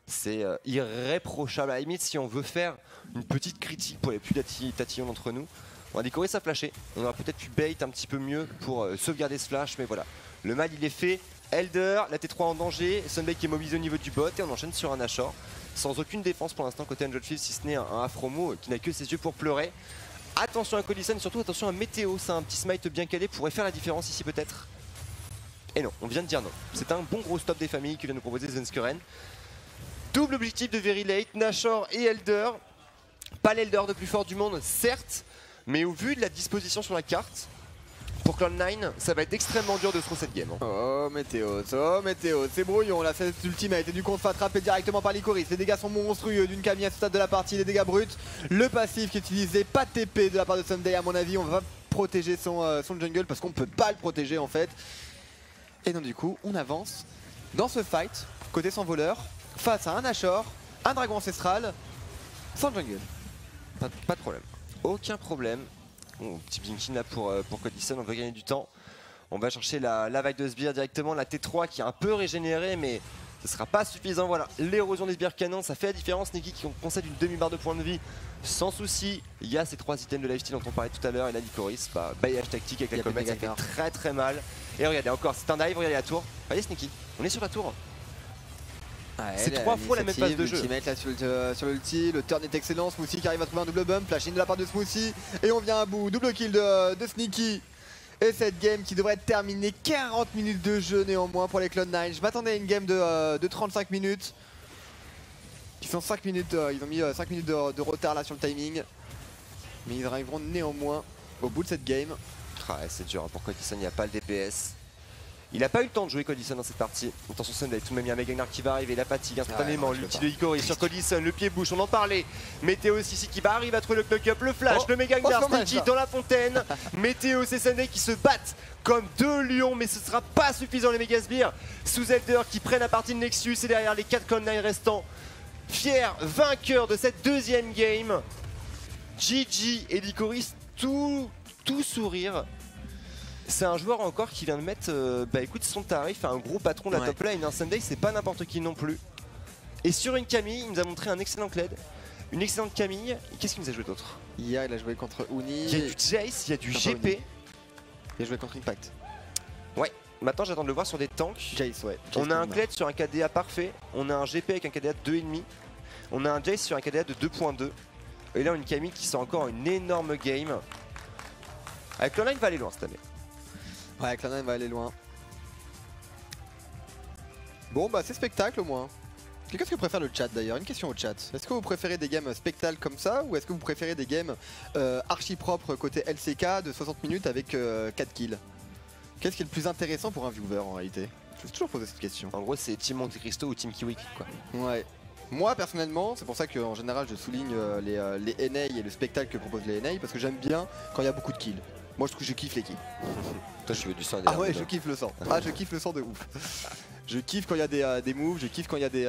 C'est irréprochable. À la limite, si on veut faire une petite critique pour les plus tatillons d'entre nous, on va décorer sa flashée. On aurait peut-être pu bait un petit peu mieux pour sauvegarder ce flash, mais voilà. Le mal il est fait. Elder, la T3 en danger, Sunday qui est mobilisé au niveau du bot et on enchaîne sur un Nashor. Sans aucune défense pour l'instant côté Angel Field, si ce n'est un Afromo qui n'a que ses yeux pour pleurer. Attention à Codison et surtout attention à Météo, c'est un petit smite bien calé, pourrait faire la différence ici peut-être. Et non, on vient de dire non. C'est un bon gros stop des familles qui vient nous proposer Svenskuren. Double objectif de Very Late, Nashor et Elder. Pas l'Elder de plus fort du monde, certes, mais au vu de la disposition sur la carte, pour Cloud9, ça va être extrêmement dur de throw cette game. Oh Météo, c'est brouillon. La cesse ultime a été du contre attrapé directement par Licorice. Les dégâts sont monstrueux d'une Camille à ce stade de la partie, les dégâts bruts. Le passif qui est utilisé, pas de TP de la part de Someday à mon avis. On va protéger son jungle parce qu'on ne peut pas le protéger en fait. Et donc du coup, on avance dans ce fight, côté sans voleur, face à un Nashor, un dragon ancestral, sans jungle. Pas de problème. Aucun problème. Bon, petit Blinkin là pour Codison, on veut gagner du temps. On va chercher la vague de sbires directement, la T3 qui est un peu régénérée, mais ce sera pas suffisant. Voilà, l'érosion des sbires canons, ça fait la différence. Nikki qui concède une demi-barre de points de vie sans souci. Il y a ces 3 items de lifesteal dont on parlait tout à l'heure. Et là, Lycoris, bailliage tactique avec la comète, ça fait très très mal. Et regardez, encore, c'est un dive, regardez la tour. Voyez Sneaky, on est sur la tour. Ouais, c'est 3 fois la même passe de jeu. Là sur l'ulti, le turn est excellent. Smoothie qui arrive à trouver un double bump, flash in de la part de Smoothie. Et on vient à bout, double kill de Sneaky. Et cette game qui devrait être terminée, 40 minutes de jeu néanmoins pour les Cloud9. Je m'attendais à une game de 35 minutes. Ils sont 5 minutes, ils ont mis 5 minutes de retard là sur le timing. Mais ils arriveront néanmoins au bout de cette game. Ah, c'est dur, pour Codison, il n'y a pas le DPS. Il n'a pas eu le temps de jouer Codison dans cette partie. Attention, Sun avec tout de même, il y a un Megagnard qui va arriver, la fatigue instantanément, l'ulti de Lycoris sur Codison, le pied bouche, on en parlait. Météo ici qui va arriver à trouver le clock up, le flash, le Megagnard, Sneaky dans la fontaine. Météo, c'est Sunday qui se battent comme 2 lions, mais ce sera pas suffisant les Megasbires. Sous Elder qui prennent la partie de Nexus et derrière les 4 Cloud9 restants. Fier vainqueur de cette deuxième game. GG et Lycoris tout sourire. C'est un joueur encore qui vient de mettre écoute, son tarif à un gros patron de la top lane. Un Sunday, c'est pas n'importe qui non plus. Et sur une Camille, il nous a montré un excellent Kled, une excellente Camille. Qu'est-ce qu'il nous a joué d'autre? Il a joué contre Uni. Il y a du Jace, il y a du GP. Il a joué contre Impact. Ouais, maintenant j'attends de le voir sur des tanks. Jace, ouais. On a un Kled sur un KDA parfait. On a un GP avec un KDA de 2,5. On a un Jace sur un KDA de 2.2. Et là, une Camille qui sort encore une énorme game. Avec Cloud9 va aller loin cette année. Ouais, Cloud9 va aller loin. Bon, bah c'est spectacle au moins. Qu'est-ce que préfère le chat d'ailleurs? Une question au chat. Est-ce que vous préférez des games spectacles comme ça ou est-ce que vous préférez des games archi propres côté LCK de 60 minutes avec 4 kills? Qu'est-ce qui est le plus intéressant pour un viewer en réalité? Je me suis toujours posé cette question. En gros, c'est Team Monte Cristo ou Team Kiwi quoi. Ouais. Moi personnellement, c'est pour ça qu'en général je souligne les NA et le spectacle que proposent les NA parce que j'aime bien quand il y a beaucoup de kills. Moi je kiffe les kills. Toi je veux du sang. Ah ouais, je kiffe le sang. Ah je kiffe le sang de ouf. Je kiffe quand il y a des moves, je kiffe quand il y a des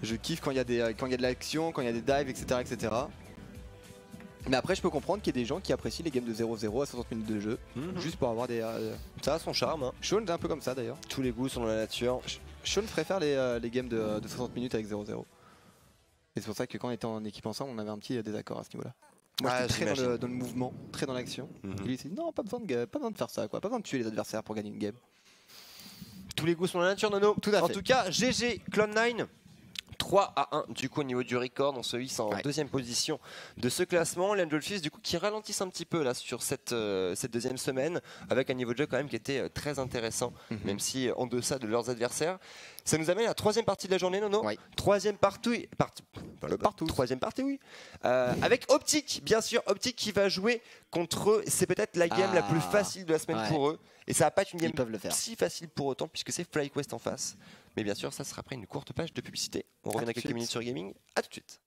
je kiffe quand il y a de l'action, quand il y a des dives, etc., etc. Mais après je peux comprendre qu'il y a des gens qui apprécient les games de 0-0 à 60 minutes de jeu juste pour avoir des ça a son charme hein. Sean est un peu comme ça d'ailleurs. Tous les goûts sont dans la nature. Sean préfère les games de 60 minutes avec 0-0. Et c'est pour ça que quand on était en équipe ensemble, on avait un petit désaccord à ce niveau-là. Moi j'étais très dans le mouvement, très dans l'action. Et lui il s'est dit non, pas besoin de faire ça quoi, pas besoin de tuer les adversaires pour gagner une game. Tous les goûts sont dans la nature, Nono. Tout à fait. En tout cas, GG Cloud9. 3-1 du coup au niveau du record, on se hisse en deuxième position de ce classement. Les Angelfish du coup qui ralentissent un petit peu là sur cette deuxième semaine avec un niveau de jeu quand même qui était très intéressant, même si en deçà de leurs adversaires. Ça nous amène à la troisième partie de la journée, Nono. Troisième partie, troisième partie, oui. Avec Optic, bien sûr, Optic qui va jouer contre eux. C'est peut-être la game la plus facile de la semaine pour eux. Et ça va pas être une game si facile pour autant puisque c'est FlyQuest en face. Mais bien sûr, ça sera après une courte page de publicité. On revient dans quelques minutes sur Gaming. A tout de suite.